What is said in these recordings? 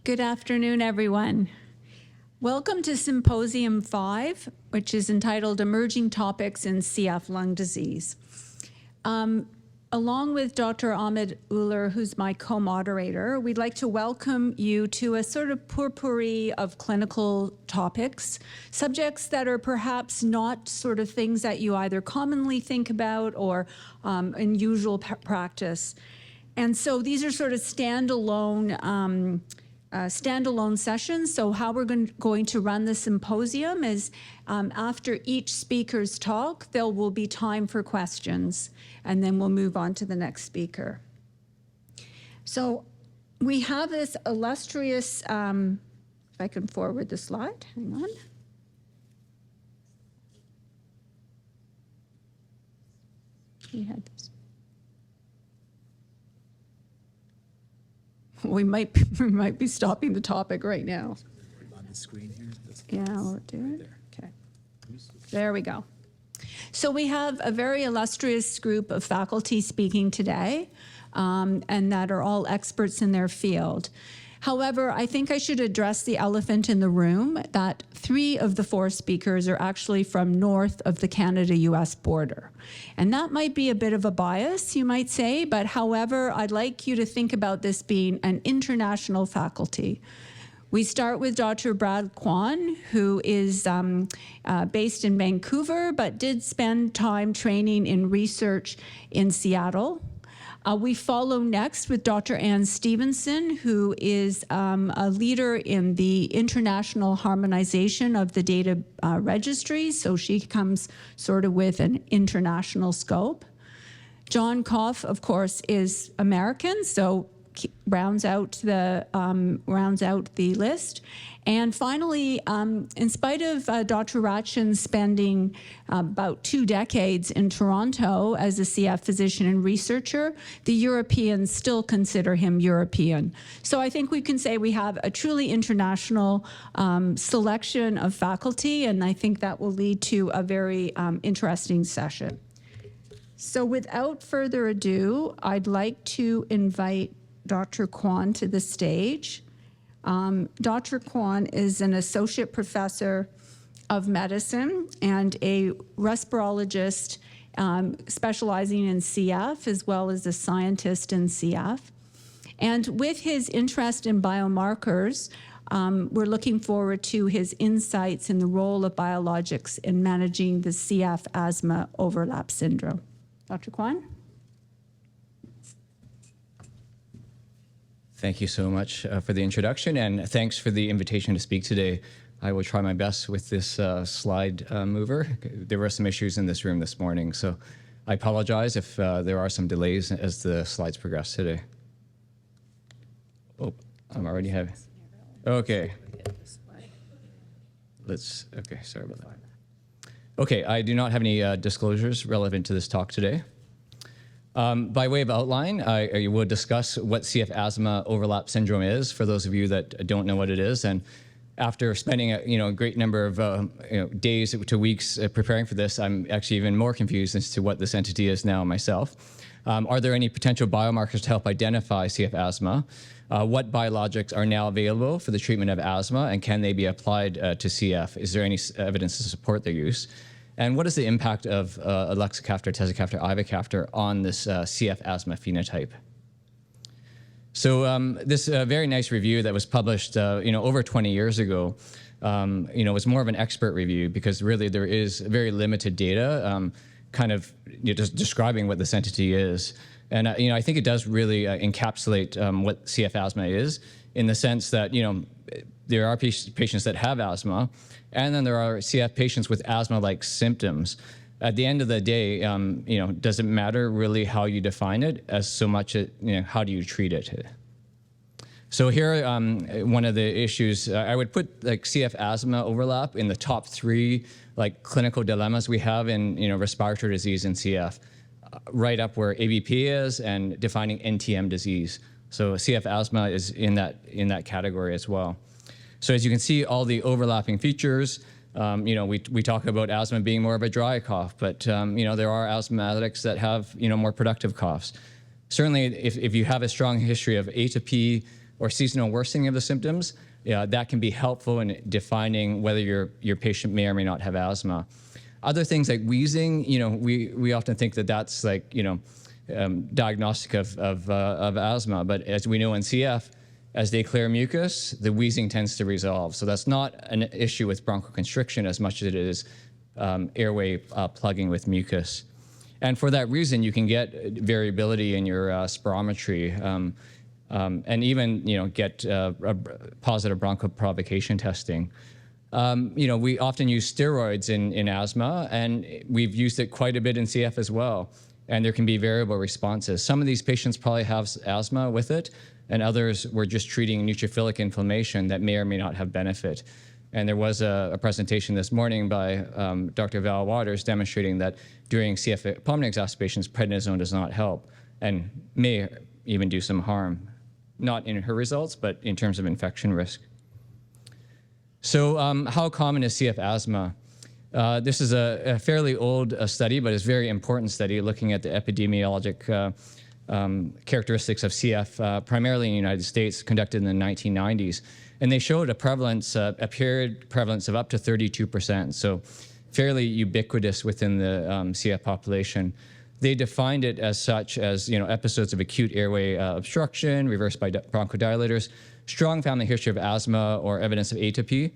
Good afternoon, everyone. Welcome to Symposium 5, which is entitled Emerging Topics in CF Lung Disease. Along with Dr. Ahmed Uller, who's my co-moderator, we'd like to welcome you to a sort of potpourri of clinical topics, subjects that are perhaps not sort of things that you either commonly think about or in usual practice. And so these are sort of standalone sessions. So how we're going to run the symposium is after each speaker's talk, there will be time for questions, and then we'll move on to the next speaker. So we have this illustrious, if I can forward the slide, hang on. We had this. We might be stopping the topic right now. On the screen here? Yeah, we'll do it. Okay. There we go. So we have a very illustrious group of faculty speaking today, and that are all experts in their field. However, I think I should address the elephant in the room, that 3 of the 4 speakers are actually from north of the Canada-US border. And that might be a bit of a bias, you might say, but however, I'd like you to think about this being an international faculty. We start with Dr. Brad Kwan, who is based in Vancouver, but did spend time training in research in Seattle. We follow next with Dr. Ann Stevenson, who is a leader in the international harmonization of the data registry, so she comes sort of with an international scope. John Koff, of course, is American, so rounds out the list. And finally, in spite of Dr. Ratchin spending about 2 decades in Toronto as a CF physician and researcher, the Europeans still consider him European. So I think we can say we have a truly international selection of faculty, and I think that will lead to a very interesting session. So without further ado, I'd like to invite Dr. Kwan to the stage. Dr. Kwan is an associate professor of medicine and a respirologist specializing in CF, as well as a scientist in CF. And with his interest in biomarkers, we're looking forward to his insights in the role of biologics in managing the CF asthma overlap syndrome. Dr. Kwan? Thank you so much for the introduction, and thanks for the invitation to speak today. I will try my best with this slide mover. There were some issues in this room this morning, so I apologize if there are some delays as the slides progress today. Oh, I'm already having. Okay. Okay, sorry about that. Okay, I do not have any disclosures relevant to this talk today. By way of outline, I will discuss what CF asthma overlap syndrome is, for those of you that don't know what it is. And after spending a great number of days to weeks preparing for this, I'm actually even more confused as to what this entity is now myself. Are there any potential biomarkers to help identify CF asthma? What biologics are now available for the treatment of asthma, and can they be applied to CF? Is there any evidence to support their use? And what is the impact of elexacaftor, tezacaftor, ivacaftor on this CF asthma phenotype? So this very nice review that was published, over 20 years ago, was more of an expert review because really there is very limited data, just describing what this entity is. And I think it does really encapsulate what CF asthma is, in the sense that there are patients that have asthma, and then there are CF patients with asthma-like symptoms. At the end of the day, does it matter really how you define it, as so much how do you treat it? So here, one of the issues, I would put CF asthma overlap in the top 3 clinical dilemmas we have in respiratory disease in CF, right up where ABP is and defining NTM disease. So CF asthma is in that category as well. So as you can see, all the overlapping features, we talk about asthma being more of a dry cough, but there are asthmatics that have more productive coughs. Certainly, if you have a strong history of atopy, or seasonal worsening of the symptoms, that can be helpful in defining whether your patient may or may not have asthma. Other things like wheezing, we often think that that's like, diagnostic of asthma, but as we know in CF, as they clear mucus, the wheezing tends to resolve. So that's not an issue with bronchoconstriction as much as it is airway plugging with mucus. And for that reason, you can get variability in your spirometry, and even get positive bronchoprovocation testing. We often use steroids in asthma, and we've used it quite a bit in CF as well. And there can be variable responses. Some of these patients probably have asthma with it, and others were just treating neutrophilic inflammation that may or may not have benefit. And there was a presentation this morning by Dr. Val Waters demonstrating that during CF pulmonary exacerbations, prednisone does not help and may even do some harm, not in her results, but in terms of infection risk. So how common is CF asthma? This is a fairly old study, but it's a very important study looking at the epidemiologic characteristics of CF, primarily in the United States, conducted in the 1990s. And they showed a prevalence, a period prevalence of up to 32%, so fairly ubiquitous within the CF population. They defined it as such as episodes of acute airway obstruction, reversed by bronchodilators, strong family history of asthma or evidence of atopy,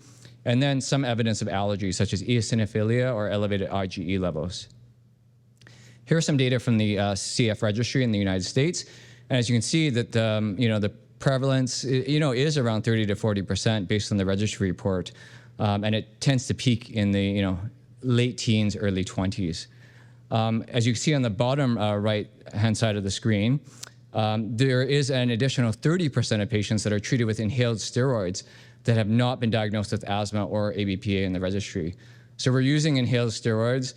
and then some evidence of allergies such as eosinophilia or elevated IgE levels. Here are some data from the CF registry in the United States, and as you can see that the prevalence is around 30 to 40% based on the registry report, and it tends to peak in the late teens, early 20s. As you can see on the bottom right-hand side of the screen, there is an additional 30% of patients that are treated with inhaled steroids that have not been diagnosed with asthma or ABPA in the registry. So we're using inhaled steroids,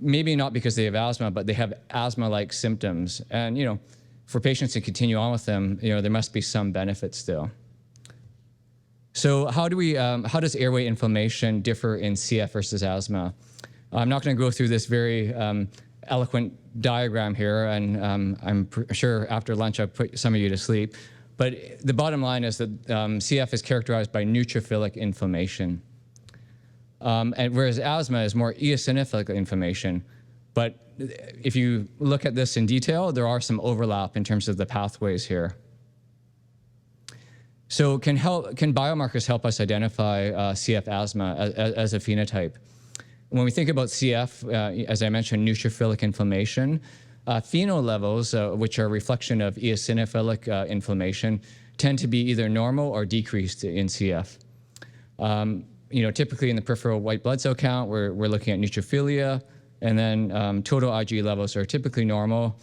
maybe not because they have asthma, but they have asthma-like symptoms. And for patients to continue on with them, there must be some benefit still. So how does airway inflammation differ in CF versus asthma? I'm not going to go through this very eloquent diagram here, and I'm sure after lunch I'll put some of you to sleep. But the bottom line is that CF is characterized by neutrophilic inflammation, and whereas asthma is more eosinophilic inflammation. But if you look at this in detail, there are some overlap in terms of the pathways here. So can biomarkers help us identify CF asthma as a phenotype? When we think about CF, as I mentioned, neutrophilic inflammation, FeNO levels, which are a reflection of eosinophilic inflammation, tend to be either normal or decreased in CF. Typically in the peripheral white blood cell count, we're looking at neutrophilia, and then total IgE levels are typically normal,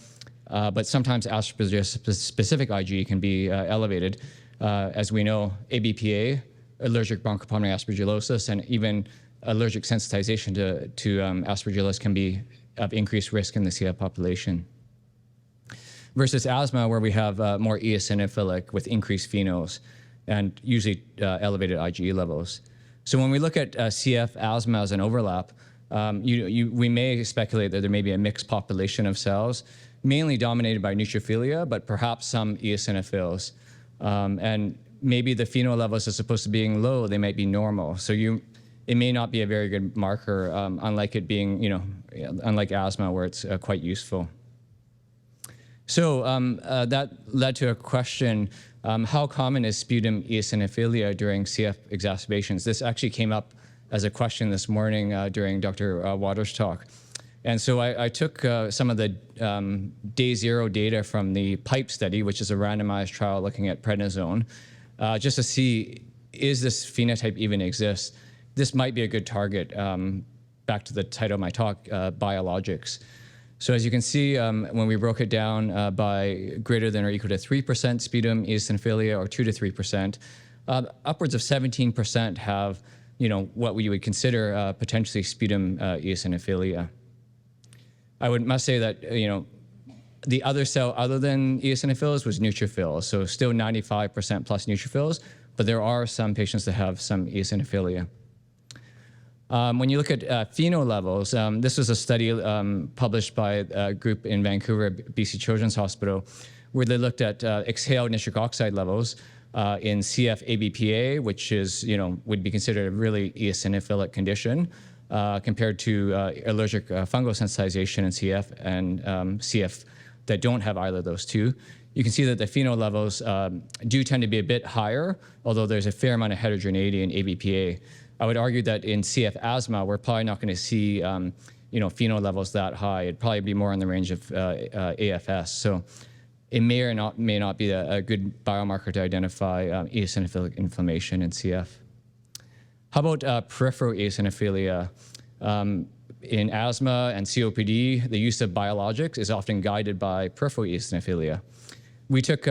but sometimes aspergillus-specific IgE can be elevated. As we know, ABPA, allergic bronchopulmonary aspergillosis, and even allergic sensitization to aspergillus can be of increased risk in the CF population. Versus asthma, where we have more eosinophilic with increased phenos and usually elevated IgE levels. So when we look at CF asthma as an overlap, we may speculate that there may be a mixed population of cells, mainly dominated by neutrophilia, but perhaps some eosinophils. And maybe the FeNO levels, as opposed to being low, they might be normal. So it may not be a very good marker, unlike it being, unlike asthma, where it's quite useful. So that led to a question, how common is sputum eosinophilia during CF exacerbations? This actually came up as a question this morning during Dr. Waters' talk. And so I took some of the day zero data from the PIPE study, which is a randomized trial looking at prednisone, just to see, is this phenotype even exists? This might be a good target, back to the title of my talk, biologics. So as you can see, when we broke it down by greater than or equal to 3% sputum eosinophilia or 2 to 3%, upwards of 17% have, what we would consider potentially sputum eosinophilia. I must say that, the other cell other than eosinophils was neutrophils, so still 95% plus neutrophils, but there are some patients that have some eosinophilia. When you look at FeNO levels, this was a study published by a group in Vancouver, BC Children's Hospital, where they looked at exhaled nitric oxide levels in CF ABPA, which is, would be considered a really eosinophilic condition, compared to allergic fungal sensitization in CF and CF that don't have either of those two. You can see that the phenol levels do tend to be a bit higher, although there's a fair amount of heterogeneity in ABPA. I would argue that in CF asthma, we're probably not going to see phenol levels that high. It'd probably be more in the range of AFS. So it may or may not be a good biomarker to identify eosinophilic inflammation in CF. How about peripheral eosinophilia? In asthma and COPD, the use of biologics is often guided by peripheral eosinophilia. We took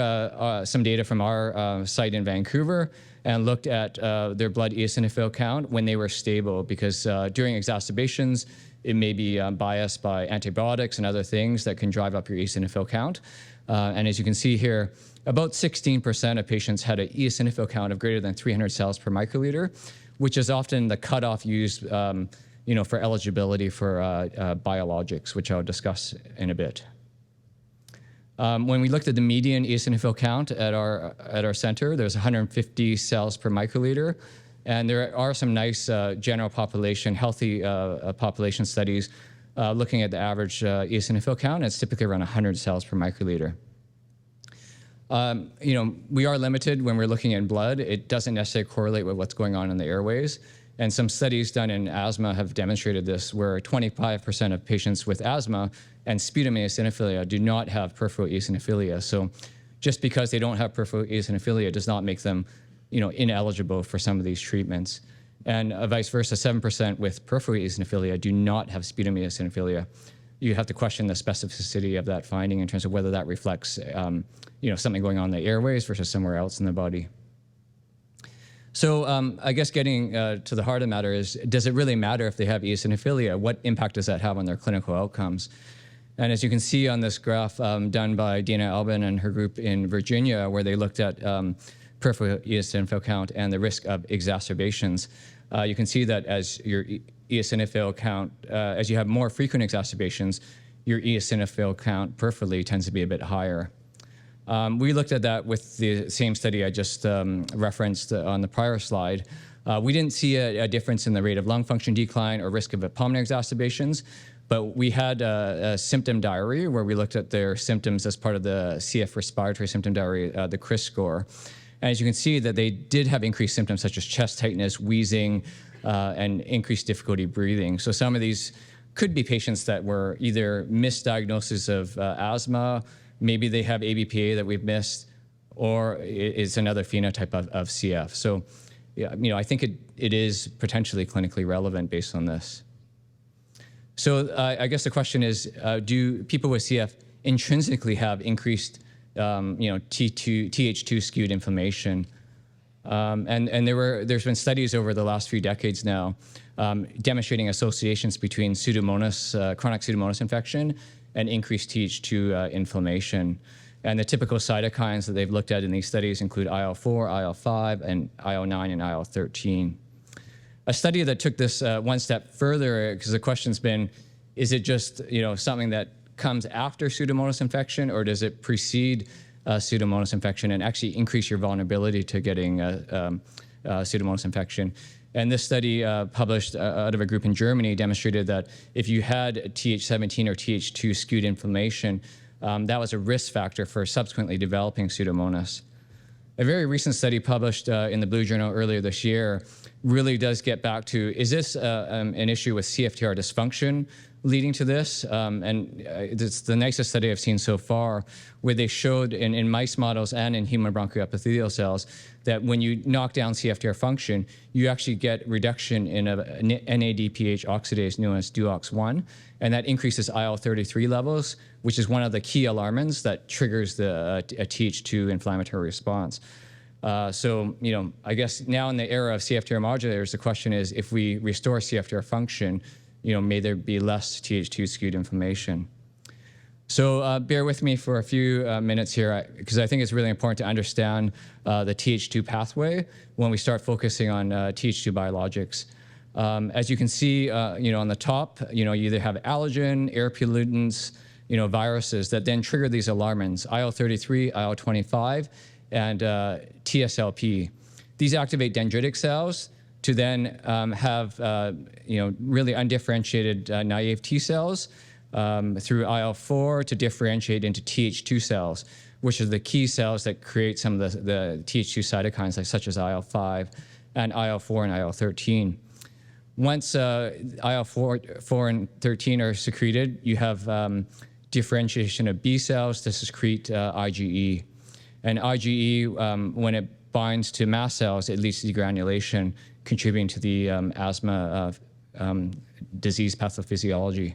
some data from our site in Vancouver and looked at their blood eosinophil count when they were stable, because during exacerbations, it may be biased by antibiotics and other things that can drive up your eosinophil count. And as you can see here, about 16% of patients had an eosinophil count of greater than 300 cells per microliter, which is often the cutoff used for eligibility for biologics, which I'll discuss in a bit. When we looked at the median eosinophil count at our center, there's 150 cells per microliter, and there are some nice general population, healthy population studies looking at the average eosinophil count. It's typically around 100 cells per microliter. We are limited when we're looking at blood. It doesn't necessarily correlate with what's going on in the airways. And some studies done in asthma have demonstrated this, where 25% of patients with asthma and sputum eosinophilia do not have peripheral eosinophilia. So just because they don't have peripheral eosinophilia does not make them, ineligible for some of these treatments. And vice versa, 7% with peripheral eosinophilia do not have sputum eosinophilia. You have to question the specificity of that finding in terms of whether that reflects, something going on in the airways versus somewhere else in the body. So I guess getting to the heart of the matter is, does it really matter if they have eosinophilia? What impact does that have on their clinical outcomes? And as you can see on this graph done by Dana Albin and her group in Virginia, where they looked at peripheral eosinophil count and the risk of exacerbations, you can see that as your eosinophil count, as you have more frequent exacerbations, your eosinophil count peripherally tends to be a bit higher. We looked at that with the same study I just referenced on the prior slide. We didn't see a difference in the rate of lung function decline or risk of pulmonary exacerbations, but we had a symptom diary where we looked at their symptoms as part of the CF respiratory symptom diary, the CRIS score. And as you can see, that they did have increased symptoms such as chest tightness, wheezing, and increased difficulty breathing. So some of these could be patients that were either misdiagnoses of asthma, maybe they have ABPA that we've missed, or it's another phenotype of CF. So, I think it is potentially clinically relevant based on this. So I guess the question is, do people with CF intrinsically have increased, TH2 skewed inflammation? And there's been studies over the last few decades now demonstrating associations between Pseudomonas, chronic Pseudomonas infection and increased TH2 inflammation. And the typical cytokines that they've looked at in these studies include IL-4, IL-5, and IL-9 and IL-13. A study that took this one step further, because the question's been, is it just something that comes after Pseudomonas infection, or does it precede Pseudomonas infection and actually increase your vulnerability to getting Pseudomonas infection? And this study published out of a group in Germany demonstrated that if you had Th17 or Th2 skewed inflammation, that was a risk factor for subsequently developing Pseudomonas. A very recent study published in the Blue Journal earlier this year really does get back to, is this an issue with CFTR dysfunction leading to this? And it's the nicest study I've seen so far, where they showed in mice models and in human bronchial epithelial cells that when you knock down CFTR function, you actually get reduction in a NADPH oxidase known as DUOX1, and that increases IL-33 levels, which is one of the key alarmins that triggers a Th2 inflammatory response. So, I guess now in the era of CFTR modulators, the question is, if we restore CFTR function, may there be less Th2 skewed inflammation? So bear with me for a few minutes here, because I think it's really important to understand the Th2 pathway when we start focusing on Th2 biologics. As you can see, on the top, you either have allergen, air pollutants, viruses that then trigger these alarmins, IL-33, IL-25, and TSLP. These activate dendritic cells to then have really undifferentiated naive T cells through IL-4 to differentiate into Th2 cells, which are the key cells that create some of the Th2 cytokines, such as IL-5 and IL-4 and IL-13. Once IL-4 and 13 are secreted, you have differentiation of B cells to secrete IgE. And IgE, when it binds to mast cells, it leads to degranulation, contributing to the asthma disease pathophysiology.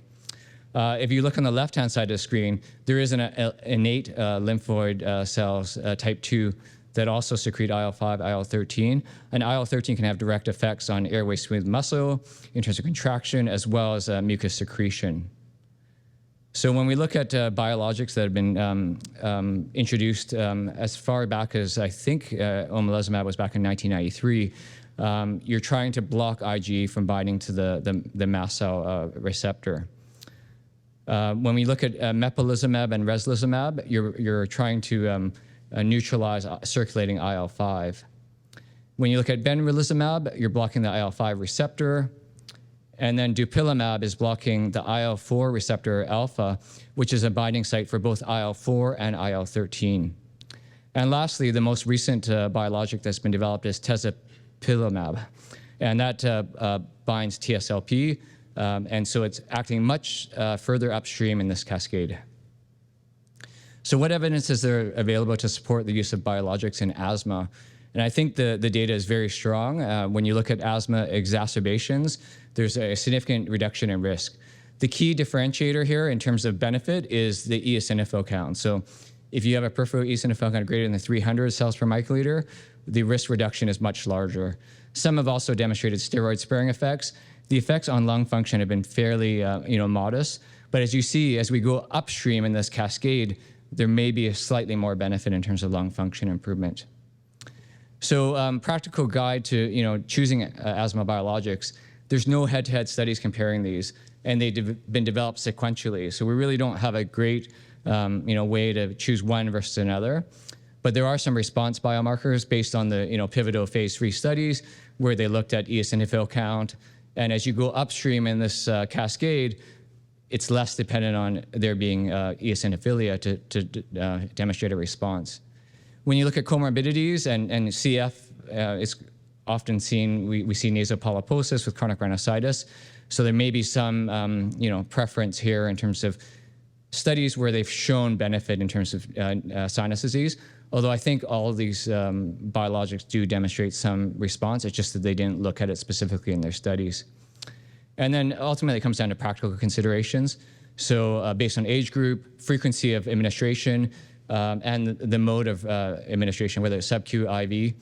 If you look on the left-hand side of the screen, there is an innate lymphoid cells, type 2, that also secrete IL-5, IL-13. And IL-13 can have direct effects on airway smooth muscle, intrinsic contraction, as well as mucus secretion. So when we look at biologics that have been introduced as far back as, I think, omalizumab was back in 1993, you're trying to block IgE from binding to the mast cell receptor. When we look at mepolizumab and reslizumab, you're trying to neutralize circulating IL-5. When you look at benralizumab, you're blocking the IL-5 receptor. And then dupilumab is blocking the IL-4 receptor alpha, which is a binding site for both IL-4 and IL-13. And lastly, the most recent biologic that's been developed is tezepelumab. And that binds TSLP. And so it's acting much further upstream in this cascade. So what evidence is there available to support the use of biologics in asthma? And I think the data is very strong. When you look at asthma exacerbations, there's a significant reduction in risk. The key differentiator here in terms of benefit is the eosinophil count. So if you have a peripheral eosinophil count greater than 300 cells per microliter, the risk reduction is much larger. Some have also demonstrated steroid-sparing effects. The effects on lung function have been fairly modest. But as you see, as we go upstream in this cascade, there may be a slightly more benefit in terms of lung function improvement. So practical guide to choosing asthma biologics. There's no head-to-head studies comparing these, and they've been developed sequentially. So we really don't have a great way to choose one versus another. But there are some response biomarkers based on the pivotal phase 3 studies where they looked at eosinophil count. And as you go upstream in this cascade, it's less dependent on there being eosinophilia to demonstrate a response. When you look at comorbidities and CF, it's often seen, we see nasopolyposis with chronic rhinosinusitis. So there may be some preference here in terms of studies where they've shown benefit in terms of sinus disease. Although I think all of these biologics do demonstrate some response, it's just that they didn't look at it specifically in their studies. And then ultimately it comes down to practical considerations. So based on age group, frequency of administration, and the mode of administration, whether it's sub-Q, IV.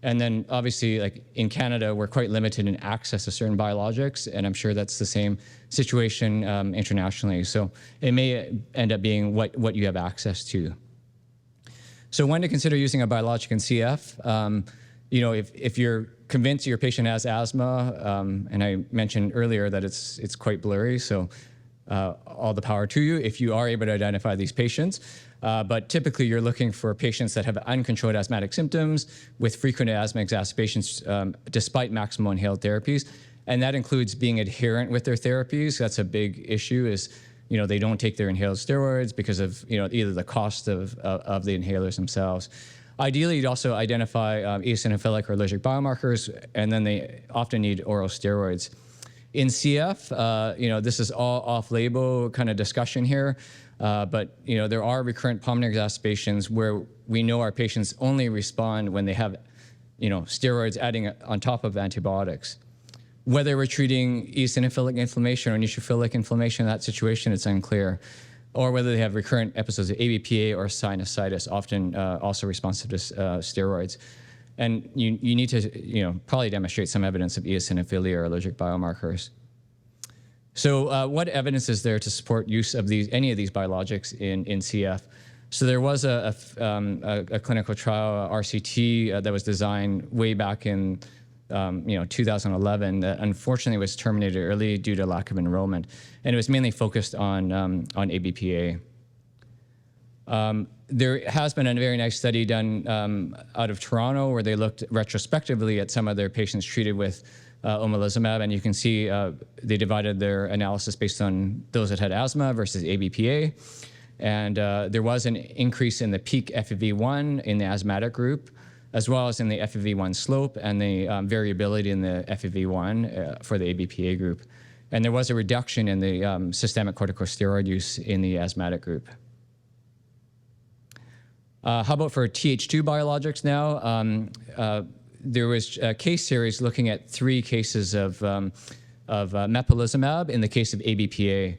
And then obviously, like in Canada, we're quite limited in access to certain biologics, and I'm sure that's the same situation internationally. So it may end up being what you have access to. So when to consider using a biologic in CF, if you're convinced your patient has asthma, and I mentioned earlier that it's quite blurry, so all the power to you if you are able to identify these patients. But typically you're looking for patients that have uncontrolled asthmatic symptoms with frequent asthma exacerbations despite maximal inhaled therapies. And that includes being adherent with their therapies. That's a big issue is, they don't take their inhaled steroids because of, either the cost of the inhalers themselves. Ideally, you'd also identify eosinophilic or allergic biomarkers, and then they often need oral steroids. In CF, this is all off-label kind of discussion here, but there are recurrent pulmonary exacerbations where we know our patients only respond when they have, steroids adding on top of antibiotics. Whether we're treating eosinophilic inflammation or neutrophilic inflammation in that situation, it's unclear. Or whether they have recurrent episodes of ABPA or sinusitis, often also responsive to steroids. And you need to probably demonstrate some evidence of eosinophilia or allergic biomarkers. So what evidence is there to support use of any of these biologics in CF? So there was a clinical trial, RCT, that was designed way back in 2011 that unfortunately was terminated early due to lack of enrollment, and it was mainly focused on ABPA. There has been a very nice study done out of Toronto where they looked retrospectively at some of their patients treated with omalizumab, and you can see they divided their analysis based on those that had asthma versus ABPA. And there was an increase in the peak FEV1 in the asthmatic group, as well as in the FEV1 slope and the variability in the FEV1 for the ABPA group. And there was a reduction in the systemic corticosteroid use in the asthmatic group. How about for Th2 biologics now? There was a case series looking at 3 cases of mepolizumab in the case of ABPA.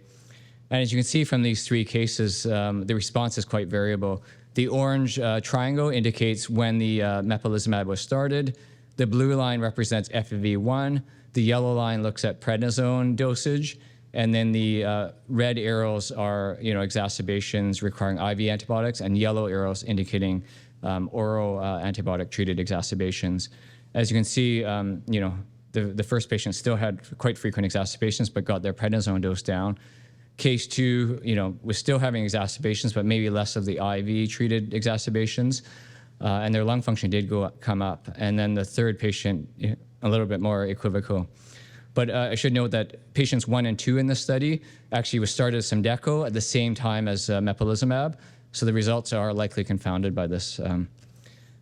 And as you can see from these 3 cases, the response is quite variable. The orange triangle indicates when the mepolizumab was started. The blue line represents FEV1. The yellow line looks at prednisone dosage. And then the red arrows are, exacerbations requiring IV antibiotics, and yellow arrows indicating oral antibiotic-treated exacerbations. As you can see, the first patient still had quite frequent exacerbations, but got their prednisone dose down. Case 2, was still having exacerbations, but maybe less of the IV-treated exacerbations, and their lung function did come up. And then the third patient, a little bit more equivocal. But I should note that patients 1 and 2 in this study actually was started Symdeko at the same time as mepolizumab, so the results are likely confounded by this.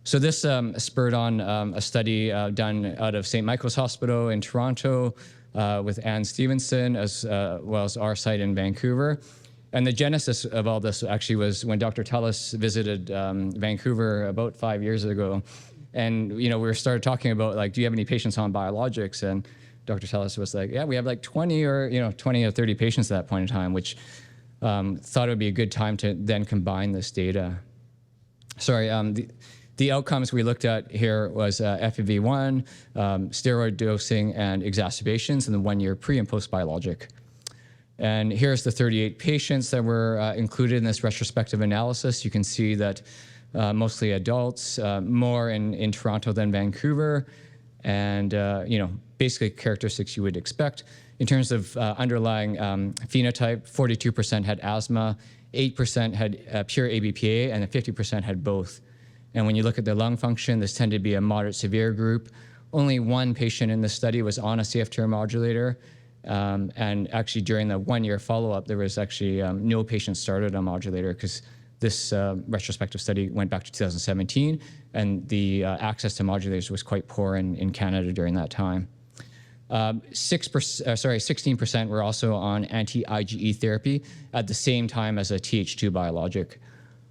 So this spurred on a study done out of St. Michael's Hospital in Toronto with Anne Stevenson, as well as our site in Vancouver. And the genesis of all this actually was when Dr. Tellis visited Vancouver about 5 years ago. And, we started talking about, do you have any patients on biologics? And Dr. Tellis was like, yeah, we have 20 or 30 patients at that point in time, which thought it would be a good time to then combine this data. Sorry, the outcomes we looked at here was FEV1, steroid dosing, and exacerbations in the 1 year pre and post biologic. And here's the 38 patients that were included in this retrospective analysis. You can see that mostly adults, more in Toronto than Vancouver, and basically characteristics you would expect. In terms of underlying phenotype, 42% had asthma, 8% had pure ABPA, and 50% had both. And when you look at the lung function, this tended to be a moderate severe group. Only 1 patient in the study was on a CFTR modulator. And actually during the 1 year follow-up, there was actually no patients started on modulator because this retrospective study went back to 2017, and the access to modulators was quite poor in Canada during that time. 16% were also on anti-IgE therapy at the same time as a Th2 biologic.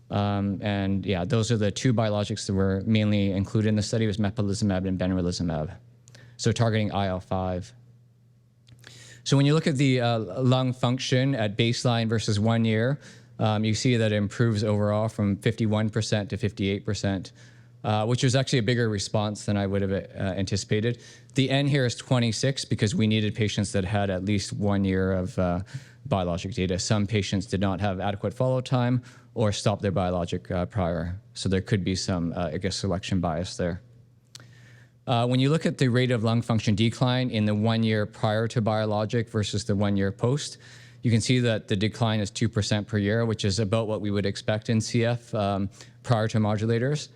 And yeah, those are the 2 biologics that were mainly included in the study, was mepolizumab and benralizumab, so targeting IL-5. So when you look at the lung function at baseline versus 1 year, you see that it improves overall from 51% to 58%, which was actually a bigger response than I would have anticipated. The N here is 26 because we needed patients that had at least 1 year of biologic data. Some patients did not have adequate follow time or stopped their biologic prior. So there could be some, selection bias there. When you look at the rate of lung function decline in the 1 year prior to biologic versus the 1 year post, you can see that the decline is 2% per year, which is about what we would expect in CF prior to modulators.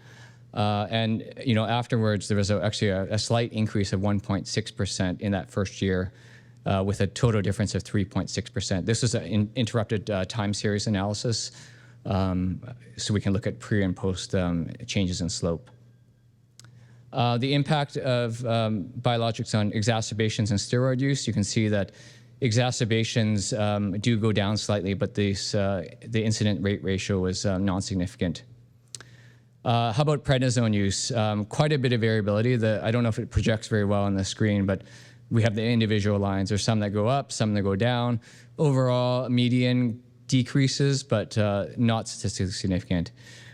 And afterwards, there was actually a slight increase of 1.6% in that first year, with a total difference of 3.6%. This is an interrupted time series analysis, so we can look at pre and post changes in slope. The impact of biologics on exacerbations and steroid use, you can see that exacerbations do go down slightly, but the incident rate ratio was non-significant. How about prednisone use? Quite a bit of variability. I don't know if it projects very well on the screen, but we have the individual lines. There's some that go up, some that go down. Overall, median decreases, but not statistically significant.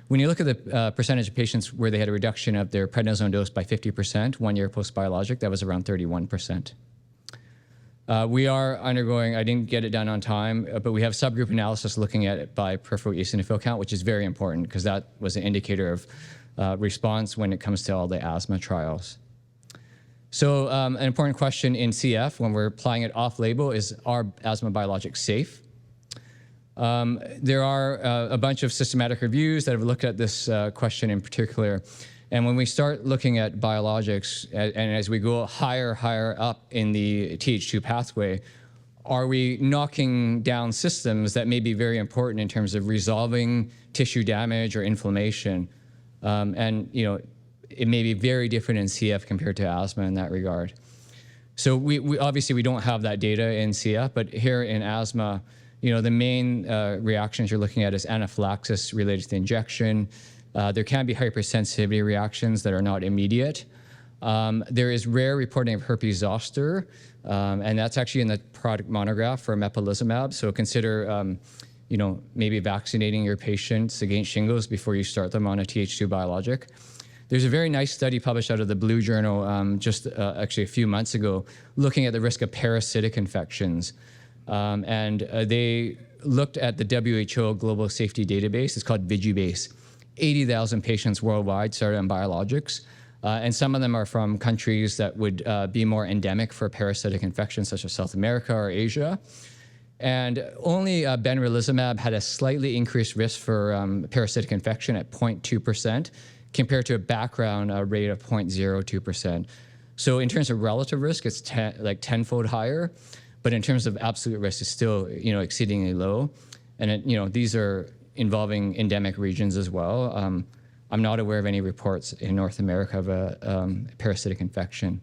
When you look at the percentage of patients where they had a reduction of their prednisone dose by 50%, 1 year post-biologic, that was around 31%. We are undergoing, I didn't get it done on time, but we have subgroup analysis looking at it by peripheral eosinophil count, which is very important because that was an indicator of response when it comes to all the asthma trials. So an important question in CF when we're applying it off-label is, are asthma biologics safe? There are a bunch of systematic reviews that have looked at this question in particular. And when we start looking at biologics, and as we go higher up in the Th2 pathway, are we knocking down systems that may be very important in terms of resolving tissue damage or inflammation? And it may be very different in CF compared to asthma in that regard. So we obviously don't have that data in CF, but here in asthma, the main reactions you're looking at is anaphylaxis related to the injection. There can be hypersensitivity reactions that are not immediate. There is rare reporting of herpes zoster, and that's actually in the product monograph for mepolizumab. So consider, maybe vaccinating your patients against shingles before you start them on a Th2 biologic. There's a very nice study published out of the Blue Journal just actually a few months ago looking at the risk of parasitic infections. And they looked at the WHO Global Safety Database. It's called VigiBase. 80,000 patients worldwide started on biologics. And some of them are from countries that would be more endemic for parasitic infections, such as South America or Asia. And only benralizumab had a slightly increased risk for parasitic infection at 0.2%, compared to a background rate of 0.02%. So in terms of relative risk, it's tenfold higher. But in terms of absolute risk, it's still exceedingly low. And these are involving endemic regions as well. I'm not aware of any reports in North America of a parasitic infection.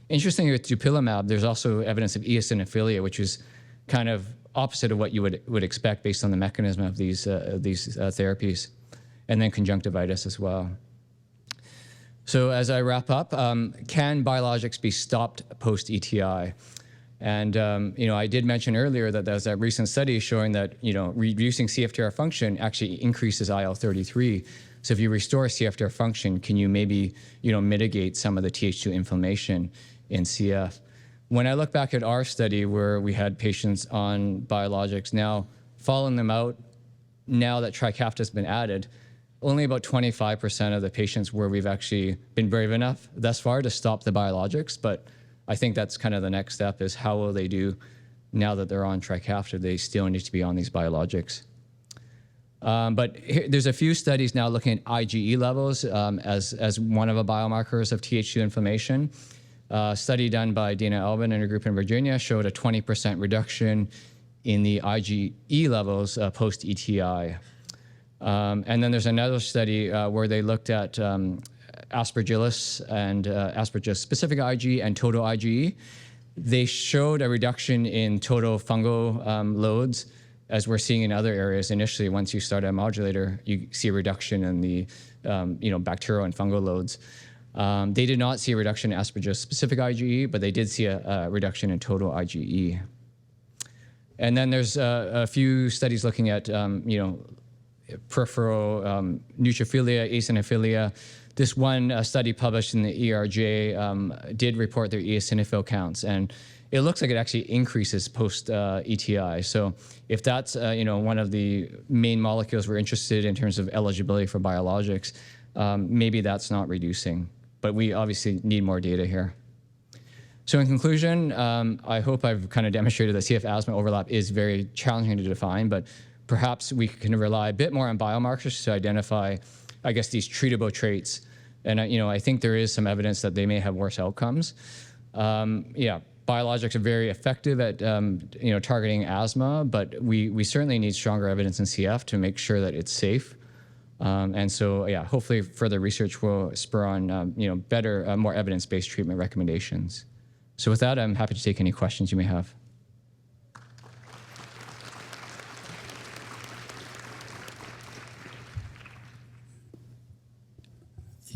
Interestingly, with dupilumab, there's also evidence of eosinophilia, which is kind of opposite of what you would expect based on the mechanism of these therapies, and then conjunctivitis as well. So as I wrap up, can biologics be stopped post-ETI? And I did mention earlier that there's that recent study showing that reducing CFTR function actually increases IL-33. So if you restore CFTR function, can you maybe mitigate some of the Th2 inflammation in CF? When I look back at our study where we had patients on biologics, now following them out, now that Trikafta has been added, only about 25% of the patients where we've actually been brave enough thus far to stop the biologics. But I think that's kind of the next step, is how will they do now that they're on Trikafta? They still need to be on these biologics. But there's a few studies now looking at IgE levels as one of the biomarkers of Th2 inflammation. A study done by Dana Albin and a group in Virginia showed a 20% reduction in the IgE levels post-ETI. And then there's another study where they looked at Aspergillus and Aspergillus-specific IgE and total IgE. They showed a reduction in total fungal loads, as we're seeing in other areas. Initially, once you start a modulator, you see a reduction in the bacterial and fungal loads. They did not see a reduction in Aspergillus-specific IgE, but they did see a reduction in total IgE. And then there's a few studies looking at peripheral neutrophilia, eosinophilia. This one study published in the ERJ did report their eosinophil counts, and it looks like it actually increases post-ETI. So if that's one of the main molecules we're interested in terms of eligibility for biologics, maybe that's not reducing. But we obviously need more data here. So in conclusion, I hope I've kind of demonstrated that CF asthma overlap is very challenging to define, but perhaps we can rely a bit more on biomarkers to identify, I guess, these treatable traits. And I think there is some evidence that they may have worse outcomes. Biologics are very effective at targeting asthma, but we certainly need stronger evidence in CF to make sure that it's safe. And so, hopefully further research will spur on better, more evidence-based treatment recommendations. So with that, I'm happy to take any questions you may have.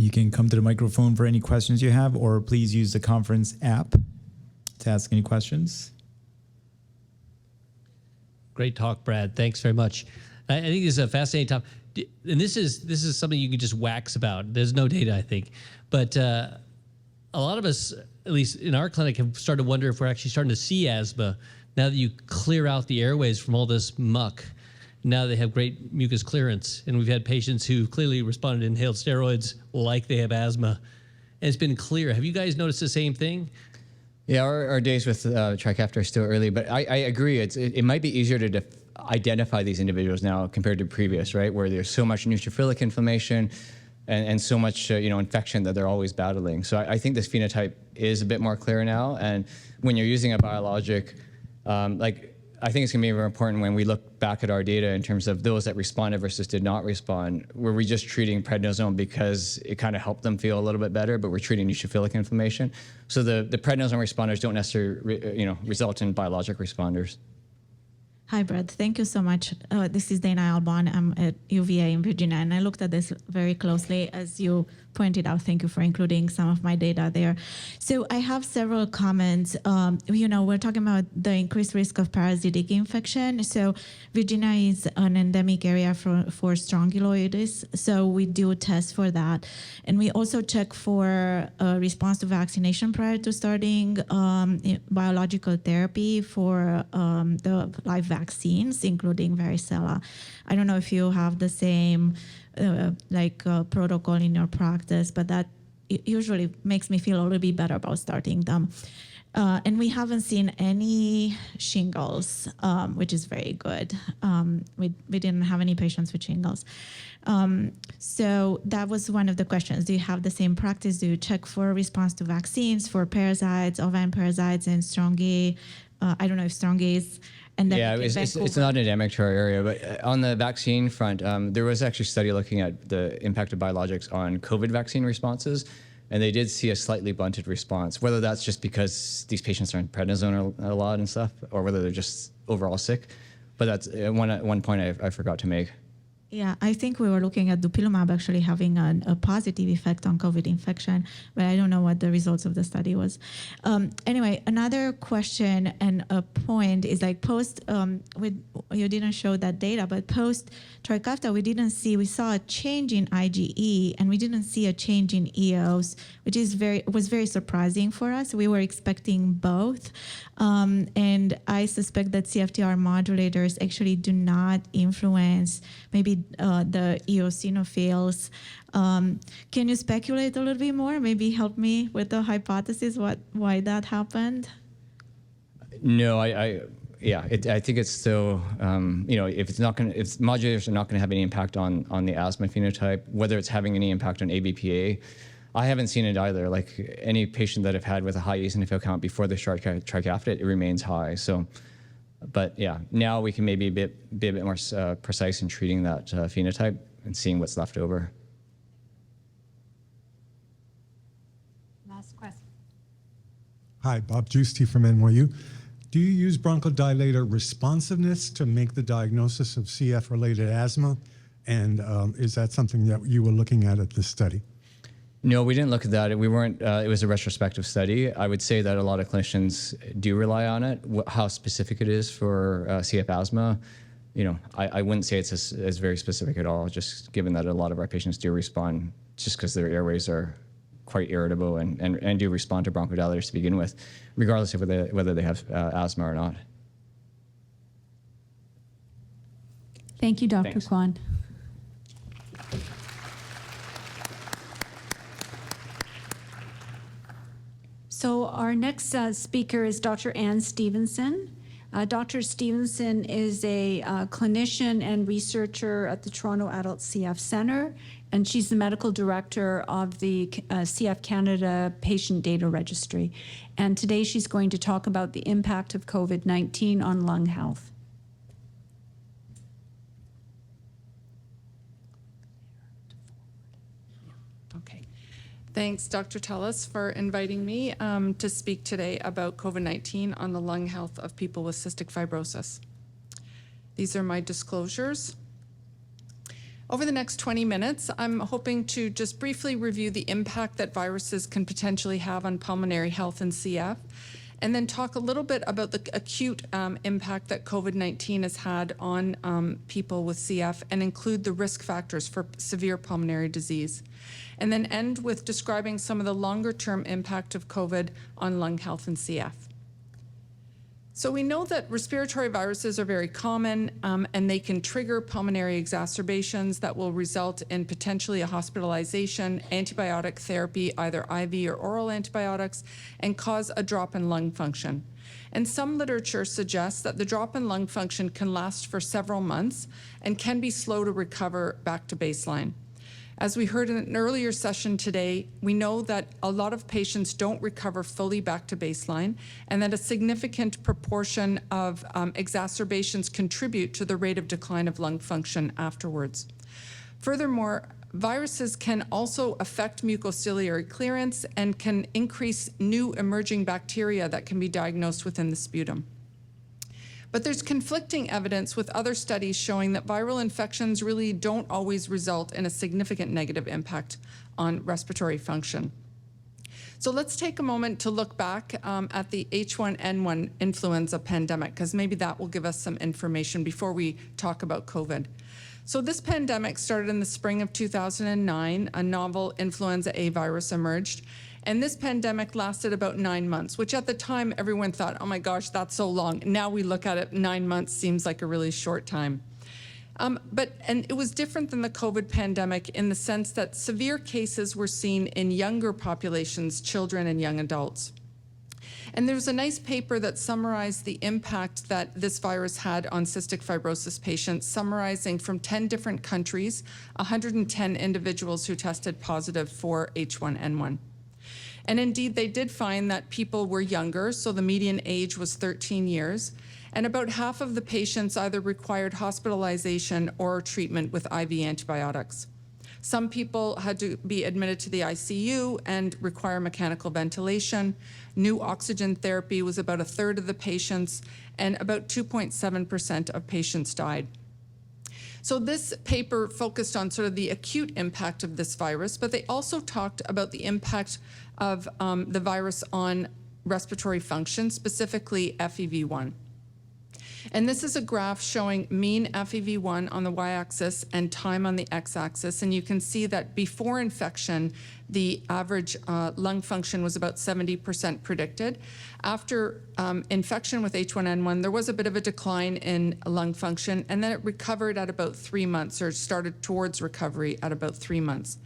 You can come to the microphone for any questions you have, or please use the conference app to ask any questions. Great talk, Brad. Thanks very much. I think this is a fascinating topic. And this is something you can just wax about. There's no data, I think. But a lot of us, at least in our clinic, have started to wonder if we're actually starting to see asthma now that you clear out the airways from all this muck. Now they have great mucus clearance. And we've had patients who clearly responded to inhaled steroids like they have asthma. and it's been clear. Have you guys noticed the same thing? Yeah, our days with Trikafta are still early, but I agree. It might be easier to identify these individuals now compared to previous, right? Where there's so much neutrophilic inflammation and so much infection that they're always battling. So I think this phenotype is a bit more clear now. And when you're using a biologic, I think it's going to be very important when we look back at our data in terms of those that responded versus did not respond. Were we just treating prednisone because it kind of helped them feel a little bit better, but we're treating neutrophilic inflammation? So the prednisone responders don't necessarily result in biologic responders. Hi, Brad. Thank you so much. This is Dana Albon. I'm at UVA in Virginia, and I looked at this very closely. As you pointed out, thank you for including some of my data there. So I have several comments. We're talking about the increased risk of parasitic infection. So Virginia is an endemic area for strongyloides, so we do test for that. And we also check for response to vaccination prior to starting biological therapy for the live vaccines, including varicella. I don't know if you have the same protocol in your practice, but that usually makes me feel a little bit better about starting them. And we haven't seen any shingles, which is very good. We didn't have any patients with shingles. So that was one of the questions. Do you have the same practice? Do you check for response to vaccines, for parasites, ovine parasites, and strongy? I don't know if strongy is... Yeah, it's not endemic to our area, but on the vaccine front, there was actually a study looking at the impact of biologics on COVID vaccine responses, and they did see a slightly blunted response, whether that's just because these patients are on prednisone a lot and stuff, or whether they're just overall sick. But that's one point I forgot to make. Yeah, I think we were looking at dupilumab actually having a positive effect on COVID infection, but I don't know what the results of the study was. Anyway, another question and a point is you didn't show that data, but post Trikafta, we saw a change in IgE and we didn't see a change in EOS, which was very surprising for us. We were expecting both. And I suspect that CFTR modulators actually do not influence maybe the eosinophils. Can you speculate a little bit more? Maybe help me with the hypothesis why that happened? No, I think it's still if modulators are not going to have any impact on the asthma phenotype, whether it's having any impact on ABPA. I haven't seen it either. Like any patient that I've had with a high eosinophil count before they start Trikafta, it remains high. So, but yeah, now we can maybe be a bit more precise in treating that phenotype and seeing what's left over. Last question. Hi, Bob Giusti from NYU. Do you use bronchodilator responsiveness to make the diagnosis of CF-related asthma? And is that something that you were looking at this study? No, we didn't look at that. We weren't. It was a retrospective study. I would say that a lot of clinicians do rely on it. How specific it is for CF asthma, I wouldn't say it's as very specific at all. Just given that a lot of our patients do respond, just because their airways are quite irritable and do respond to bronchodilators to begin with, regardless of whether they have asthma or not. Thank you, Dr. Thanks. Kwan. So our next speaker is Dr. Ann Stevenson. Dr. Stevenson is a clinician and researcher at the Toronto Adult CF Centre, and she's the medical director of the CF Canada Patient Data Registry. And today she's going to talk about the impact of COVID-19 on lung health. Okay. Thanks, Dr. Tellis, for inviting me to speak today about COVID-19 on the lung health of people with cystic fibrosis. These are my disclosures. Over the next 20 minutes, I'm hoping to just briefly review the impact that viruses can potentially have on pulmonary health in CF, and then talk a little bit about the acute impact that COVID-19 has had on people with CF, and include the risk factors for severe pulmonary disease. And then end with describing some of the longer-term impact of COVID on lung health and CF. So we know that respiratory viruses are very common, and they can trigger pulmonary exacerbations that will result in potentially a hospitalization, antibiotic therapy, either IV or oral antibiotics, and cause a drop in lung function. And some literature suggests that the drop in lung function can last for several months and can be slow to recover back to baseline. As we heard in an earlier session today, we know that a lot of patients don't recover fully back to baseline, and that a significant proportion of exacerbations contribute to the rate of decline of lung function afterwards. Furthermore, viruses can also affect mucociliary clearance and can increase new emerging bacteria that can be diagnosed within the sputum. But there's conflicting evidence with other studies showing that viral infections really don't always result in a significant negative impact on respiratory function. So let's take a moment to look back at the H1N1 influenza pandemic, because maybe that will give us some information before we talk about COVID. So this pandemic started in the spring of 2009. A novel influenza A virus emerged. And this pandemic lasted about 9 months, which at the time everyone thought, oh my gosh, that's so long. Now we look at it, 9 months seems like a really short time. And it was different than the COVID pandemic in the sense that severe cases were seen in younger populations, children and young adults. And there's a nice paper that summarized the impact that this virus had on cystic fibrosis patients, summarizing from 10 different countries, 110 individuals who tested positive for H1N1. And indeed, they did find that people were younger, so the median age was 13 years, and about half of the patients either required hospitalization or treatment with IV antibiotics. Some people had to be admitted to the ICU and require mechanical ventilation. New oxygen therapy was about a third of the patients, and about 2.7% of patients died. So this paper focused on sort of the acute impact of this virus, but they also talked about the impact of the virus on respiratory function, specifically FEV1. And this is a graph showing mean FEV1 on the y-axis and time on the x-axis. And you can see that before infection, the average lung function was about 70% predicted. After infection with H1N1, there was a bit of a decline in lung function, and then it recovered at about 3 months, or started towards recovery at about 3 months.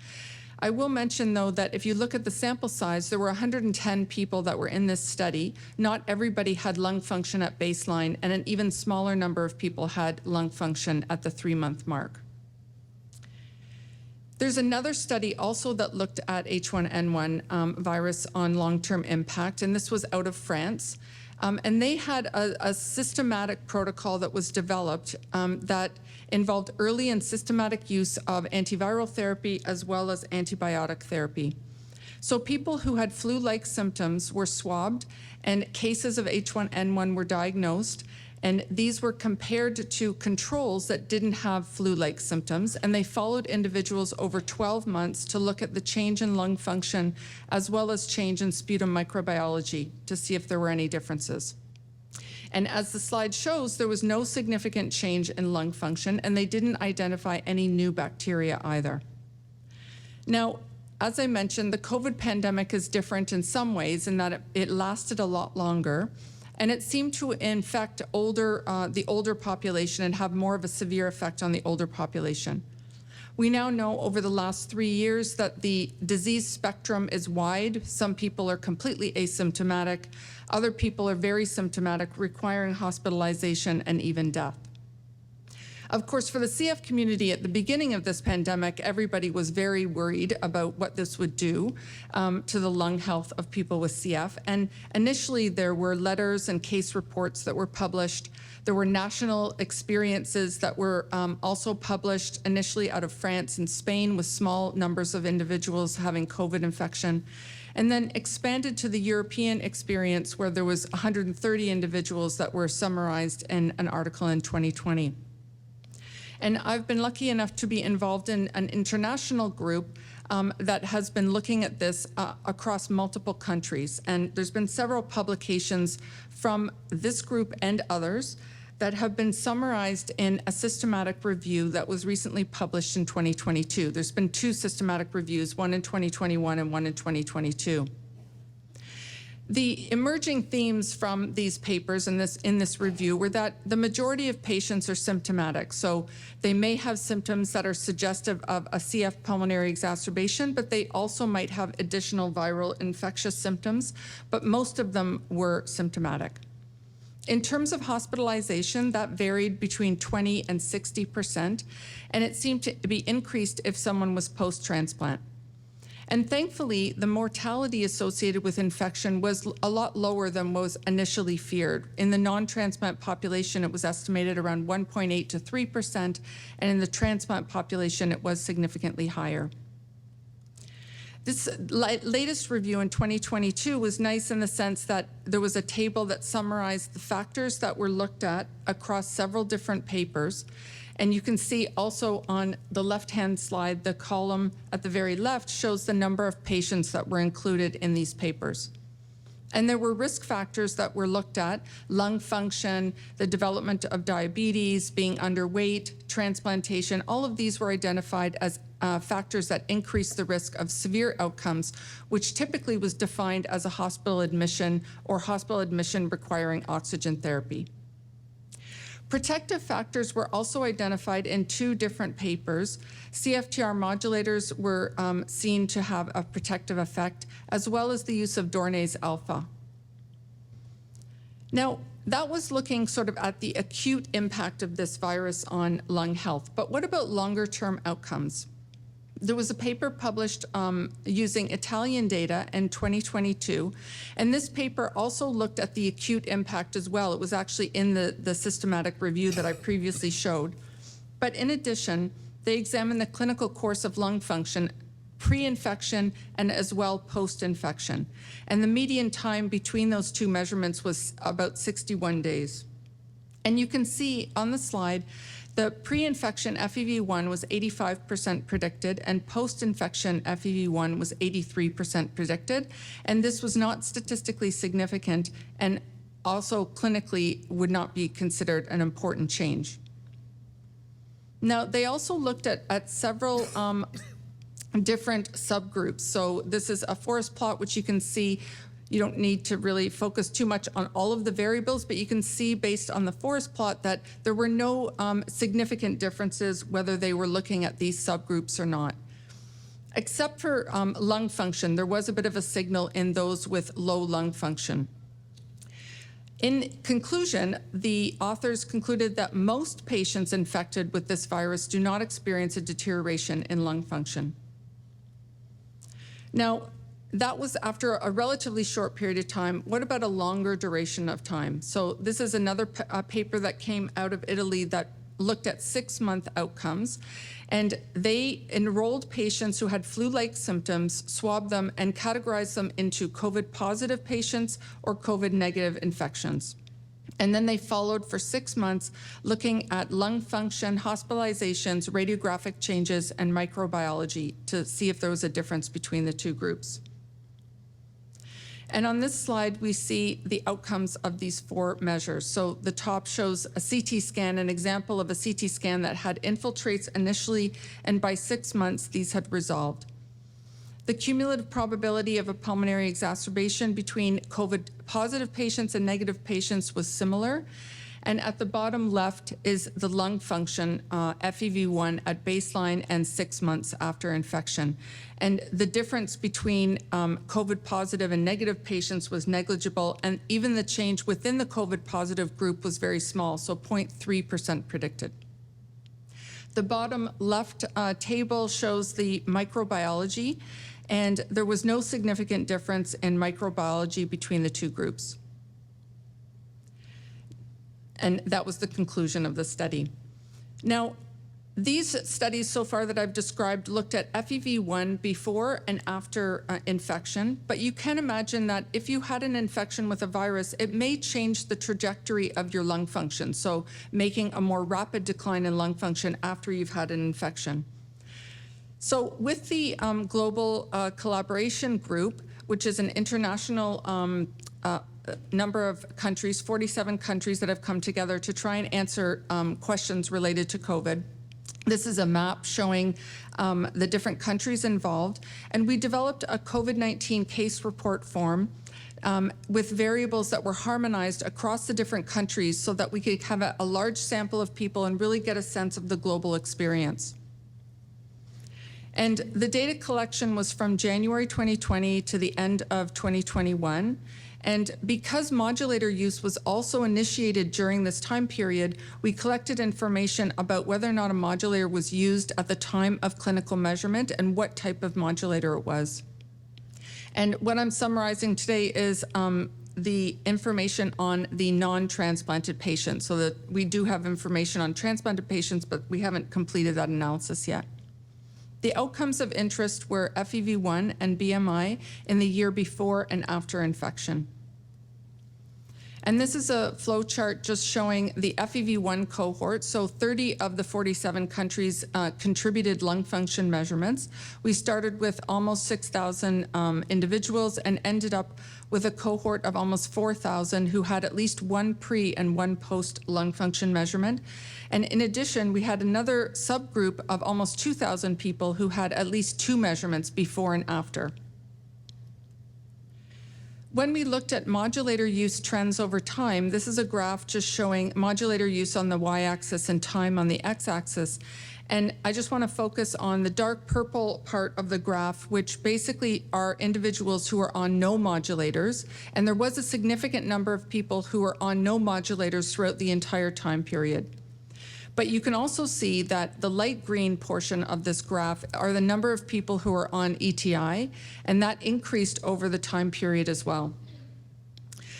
I will mention, though, that if you look at the sample size, there were 110 people that were in this study. Not everybody had lung function at baseline, and an even smaller number of people had lung function at the 3-month mark. There's another study also that looked at H1N1 virus on long-term impact, and this was out of France. And they had a systematic protocol that was developed that involved early and systematic use of antiviral therapy as well as antibiotic therapy. So people who had flu-like symptoms were swabbed, and cases of H1N1 were diagnosed, and these were compared to controls that didn't have flu-like symptoms, and they followed individuals over 12 months to look at the change in lung function as well as change in sputum microbiology to see if there were any differences. And as the slide shows, there was no significant change in lung function, and they didn't identify any new bacteria either. Now, as I mentioned, the COVID pandemic is different in some ways in that it lasted a lot longer, and it seemed to infect the older population and have more of a severe effect on the older population. We now know over the last 3 years that the disease spectrum is wide. Some people are completely asymptomatic. Other people are very symptomatic, requiring hospitalization and even death. Of course, for the CF community at the beginning of this pandemic, everybody was very worried about what this would do to the lung health of people with CF. And initially, there were letters and case reports that were published. There were national experiences that were also published initially out of France and Spain, with small numbers of individuals having COVID infection, and then expanded to the European experience, where there was 130 individuals that were summarized in an article in 2020. And I've been lucky enough to be involved in an international group that has been looking at this across multiple countries. And there's been several publications from this group and others that have been summarized in a systematic review that was recently published in 2022. There's been 2 systematic reviews, one in 2021 and one in 2022. The emerging themes from these papers in this review were that the majority of patients are symptomatic. So they may have symptoms that are suggestive of a CF pulmonary exacerbation, but they also might have additional viral infectious symptoms, but most of them were symptomatic. In terms of hospitalization, that varied between 20 and 60%, and it seemed to be increased if someone was post-transplant. And thankfully, the mortality associated with infection was a lot lower than was initially feared. In the non-transplant population, it was estimated around 1.8 to 3%, and in the transplant population, it was significantly higher. This latest review in 2022 was nice in the sense that there was a table that summarized the factors that were looked at across several different papers. And you can see also on the left-hand slide, the column at the very left shows the number of patients that were included in these papers. And there were risk factors that were looked at: lung function, the development of diabetes, being underweight, transplantation. All of these were identified as factors that increase the risk of severe outcomes, which typically was defined as a hospital admission or hospital admission requiring oxygen therapy. Protective factors were also identified in two different papers. CFTR modulators were seen to have a protective effect, as well as the use of Dornase alpha. Now, that was looking sort of at the acute impact of this virus on lung health. But what about longer-term outcomes? There was a paper published using Italian data in 2022, and this paper also looked at the acute impact as well. It was actually in the systematic review that I previously showed. But in addition, they examined the clinical course of lung function pre-infection and as well post-infection. And the median time between those two measurements was about 61 days. And you can see on the slide, the pre-infection FEV1 was 85% predicted, and post-infection FEV1 was 83% predicted. And this was not statistically significant, and also clinically would not be considered an important change. Now, they also looked at several different subgroups. So this is a forest plot, which you can see. You don't need to really focus too much on all of the variables, but you can see based on the forest plot that there were no significant differences whether they were looking at these subgroups or not. Except for lung function, there was a bit of a signal in those with low lung function. In conclusion, the authors concluded that most patients infected with this virus do not experience a deterioration in lung function. Now, that was after a relatively short period of time. What about a longer duration of time? So this is another paper that came out of Italy that looked at 6-month outcomes. And they enrolled patients who had flu-like symptoms, swabbed them, and categorized them into COVID-positive patients or COVID-negative infections. And then they followed for 6 months, looking at lung function, hospitalizations, radiographic changes, and microbiology to see if there was a difference between the two groups. And on this slide, we see the outcomes of these 4 measures. So the top shows a CT scan, an example of a CT scan that had infiltrates initially, and by 6 months, these had resolved. The cumulative probability of a pulmonary exacerbation between COVID-positive patients and negative patients was similar. And at the bottom left is the lung function, FEV1 at baseline and 6 months after infection. And the difference between COVID-positive and negative patients was negligible, and even the change within the COVID-positive group was very small, so 0.3% predicted. The bottom left table shows the microbiology, and there was no significant difference in microbiology between the two groups. And that was the conclusion of the study. Now, these studies so far that I've described looked at FEV1 before and after infection, but you can imagine that if you had an infection with a virus, it may change the trajectory of your lung function, so making a more rapid decline in lung function after you've had an infection. So with the Global Collaboration Group, which is an international number of countries, 47 countries that have come together to try and answer questions related to COVID. This is a map showing the different countries involved, and we developed a COVID-19 case report form with variables that were harmonized across the different countries so that we could have a large sample of people and really get a sense of the global experience. And the data collection was from January 2020 to the end of 2021. And because modulator use was also initiated during this time period, we collected information about whether or not a modulator was used at the time of clinical measurement and what type of modulator it was. And what I'm summarizing today is the information on the non-transplanted patients, so that we do have information on transplanted patients, but we haven't completed that analysis yet. The outcomes of interest were FEV1 and BMI in the year before and after infection. And this is a flow chart just showing the FEV1 cohort. So 30 of the 47 countries contributed lung function measurements. We started with almost 6,000 individuals and ended up with a cohort of almost 4,000 who had at least one pre and one post lung function measurement. And in addition, we had another subgroup of almost 2,000 people who had at least 2 measurements before and after. When we looked at modulator use trends over time, this is a graph just showing modulator use on the y-axis and time on the x-axis. And I just want to focus on the dark purple part of the graph, which basically are individuals who are on no modulators. And there was a significant number of people who were on no modulators throughout the entire time period. But you can also see that the light green portion of this graph are the number of people who are on ETI, and that increased over the time period as well.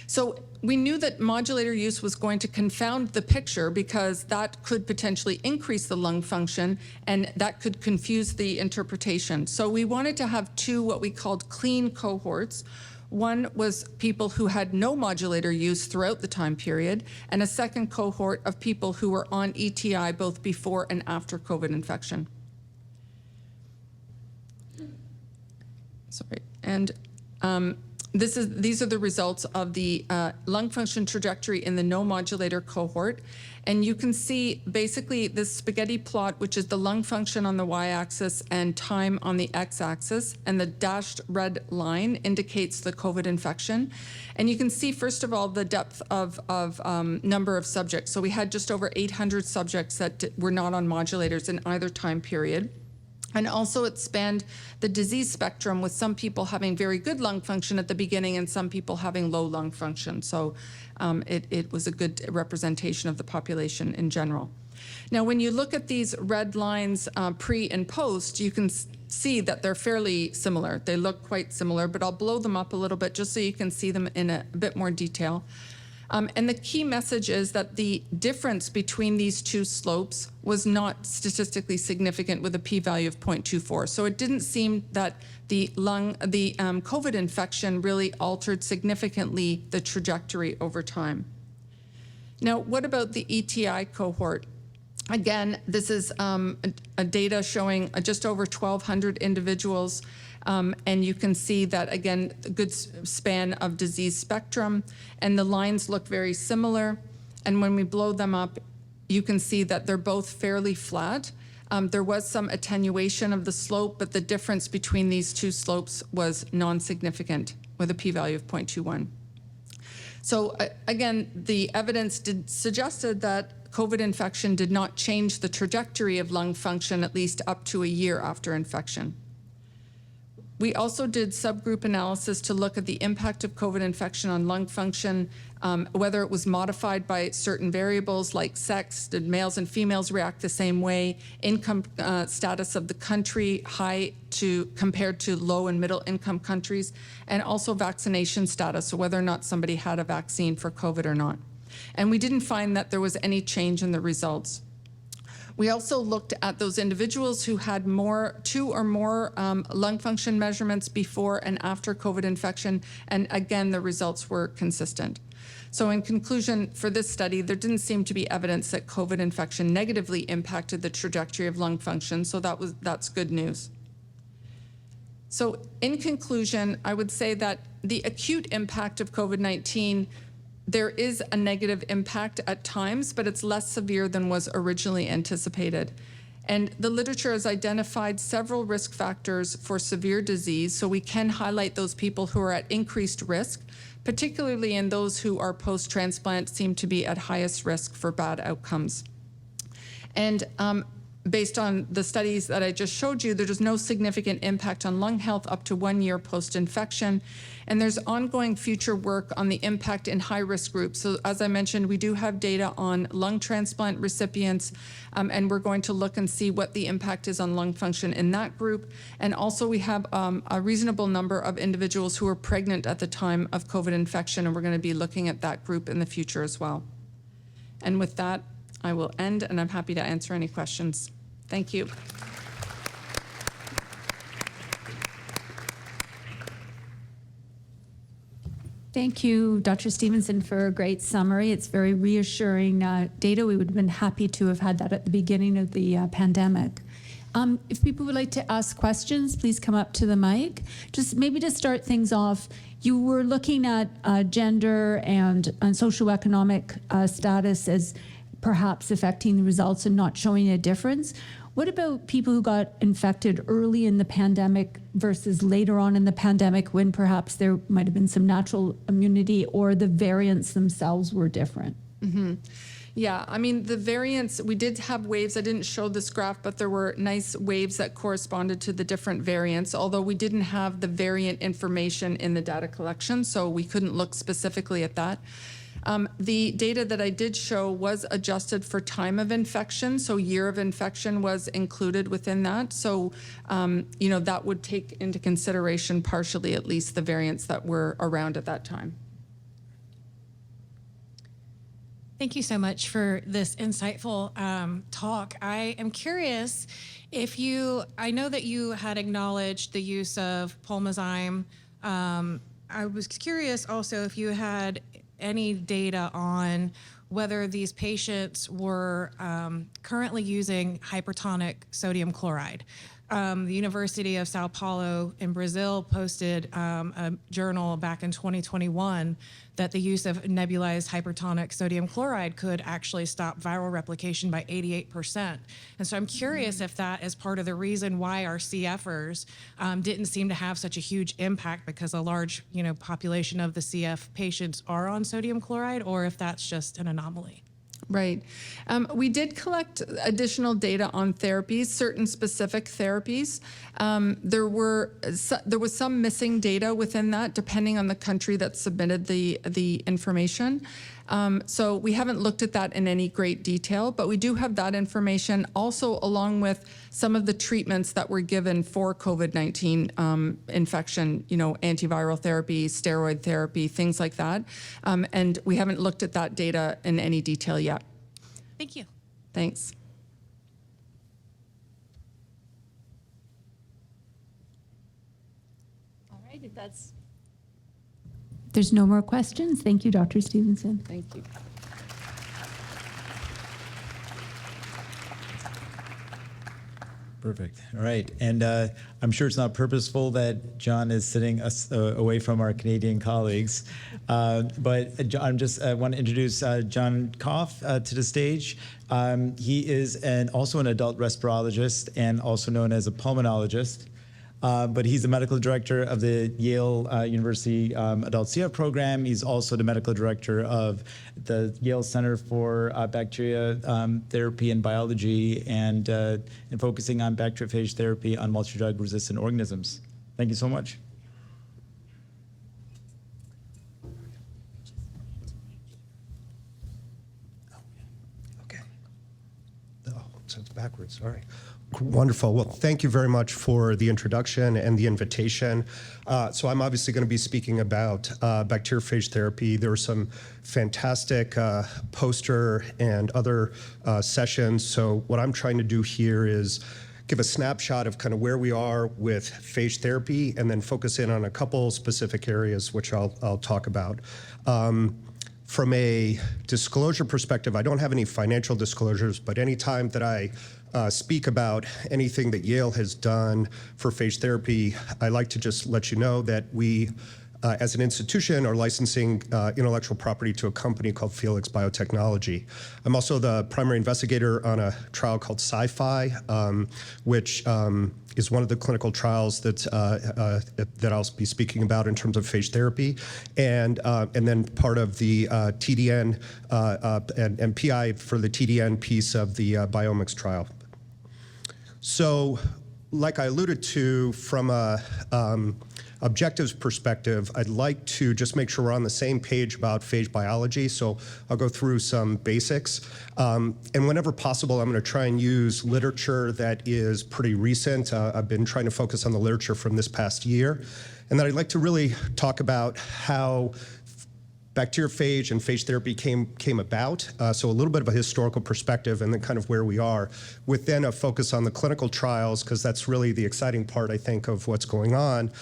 So we knew that modulator use was going to confound the picture because that could potentially increase the lung function and that could confuse the interpretation. So we wanted to have 2 what we called clean cohorts. One was people who had no modulator use throughout the time period, and a second cohort of people who were on ETI both before and after COVID infection. Sorry, and these are the results of the lung function trajectory in the no modulator cohort. And you can see basically this spaghetti plot, which is the lung function on the y-axis and time on the x-axis, and the dashed red line indicates the COVID infection. And you can see, first of all, the depth of number of subjects. So we had just over 800 subjects that were not on modulators in either time period. And also it spanned the disease spectrum, with some people having very good lung function at the beginning and some people having low lung function. So it was a good representation of the population in general. Now, when you look at these red lines pre and post, you can see that they're fairly similar. They look quite similar, but I'll blow them up a little bit just so you can see them in a bit more detail. And the key message is that the difference between these 2 slopes was not statistically significant with a p-value of 0.24. So it didn't seem that the COVID infection really altered significantly the trajectory over time. Now, what about the ETI cohort? Again, this is a data showing just over 1,200 individuals. And you can see that, again, a good span of disease spectrum, and the lines look very similar. And when we blow them up, you can see that they're both fairly flat. There was some attenuation of the slope, but the difference between these 2 slopes was non-significant with a p-value of 0.21. So again, the evidence suggested that COVID infection did not change the trajectory of lung function, at least up to a year after infection. We also did subgroup analysis to look at the impact of COVID infection on lung function, whether it was modified by certain variables like sex, did males and females react the same way, income status of the country, high compared to low and middle income countries, and also vaccination status, so whether or not somebody had a vaccine for COVID or not. And we didn't find that there was any change in the results. We also looked at those individuals who had 2 or more lung function measurements before and after COVID infection, and again, the results were consistent. So in conclusion, for this study, there didn't seem to be evidence that COVID infection negatively impacted the trajectory of lung function, so that's good news. So in conclusion, I would say that the acute impact of COVID-19, there is a negative impact at times, but it's less severe than was originally anticipated. And the literature has identified several risk factors for severe disease, so we can highlight those people who are at increased risk, particularly in those who are post-transplant seem to be at highest risk for bad outcomes. And based on the studies that I just showed you, there's no significant impact on lung health up to 1 year post-infection. And there's ongoing future work on the impact in high-risk groups. So as I mentioned, we do have data on lung transplant recipients, and we're going to look and see what the impact is on lung function in that group. And also we have a reasonable number of individuals who were pregnant at the time of COVID infection, and we're going to be looking at that group in the future as well. And with that, I will end, and I'm happy to answer any questions. Thank you. Thank you, Dr. Stevenson, for a great summary. It's very reassuring data. We would have been happy to have had that at the beginning of the pandemic. If people would like to ask questions, please come up to the mic. Just maybe to start things off, you were looking at gender and socioeconomic status as perhaps affecting the results and not showing a difference. What about people who got infected early in the pandemic versus later on in the pandemic when perhaps there might have been some natural immunity or the variants themselves were different? Mm-hmm. Yeah, I mean, the variants, we did have waves. I didn't show this graph, but there were nice waves that corresponded to the different variants, although we didn't have the variant information in the data collection, so we couldn't look specifically at that. The data that I did show was adjusted for time of infection, so year of infection was included within that. So, you know, that would take into consideration partially at least the variants that were around at that time. Thank you so much for this insightful talk. I am curious if I know that you had acknowledged the use of pulmozyme. I was curious also if you had any data on whether these patients were currently using hypertonic sodium chloride. The University of Sao Paulo in Brazil posted a journal back in 2021 that the use of nebulized hypertonic sodium chloride could actually stop viral replication by 88%. And so I'm curious if that is part of the reason why our CFers didn't seem to have such a huge impact, because a large, population of the CF patients are on sodium chloride, or if that's just an anomaly. Right. We did collect additional data on therapies, certain specific therapies. There was some missing data within that, depending on the country that submitted the information. So we haven't looked at that in any great detail, but we do have that information also along with some of the treatments that were given for COVID-19 infection, antiviral therapy, steroid therapy, things like that. And we haven't looked at that data in any detail yet. Thank you. Thanks. All right, there's no more questions. Thank you, Dr. Stevenson. Thank you. Perfect. All right. And I'm sure it's not purposeful that John is sitting us away from our Canadian colleagues. But I just want to introduce John Koff to the stage. He is also an adult respirologist and also known as a pulmonologist. But he's the medical director of the Yale University Adult CF program. He's also the medical director of the Yale Center for Bacteria Therapy and Biology, and focusing on bacteriophage therapy on multi-drug resistant organisms. Thank you so much. Okay. Oh, so it's backwards. All right. Wonderful. Well, thank you very much for the introduction and the invitation. So I'm obviously going to be speaking about bacteriophage therapy. There were some fantastic poster and other sessions. So what I'm trying to do here is give a snapshot of kind of where we are with phage therapy, and then focus in on a couple specific areas, which I'll talk about. From a disclosure perspective, I don't have any financial disclosures, but anytime that I speak about anything that Yale has done for phage therapy, I like to just let you know that we as an institution, are licensing intellectual property to a company called Felix Biotechnology. I'm also the primary investigator on a trial called S05, which is one of the clinical trials that I'll be speaking about in terms of phage therapy, and then part of the TDN and PI for the TDN piece of the biomics trial. So, like I alluded to, from a objectives perspective, I'd like to just make sure we're on the same page about phage biology. So I'll go through some basics. And whenever possible, I'm going to try and use literature that is pretty recent. I've been trying to focus on the literature from this past year. And then I'd like to really talk about how bacteriophage and phage therapy came about, so a little bit of a historical perspective, and then kind of where we are, with then a focus on the clinical trials, because that's really the exciting part, I think, of what's going on,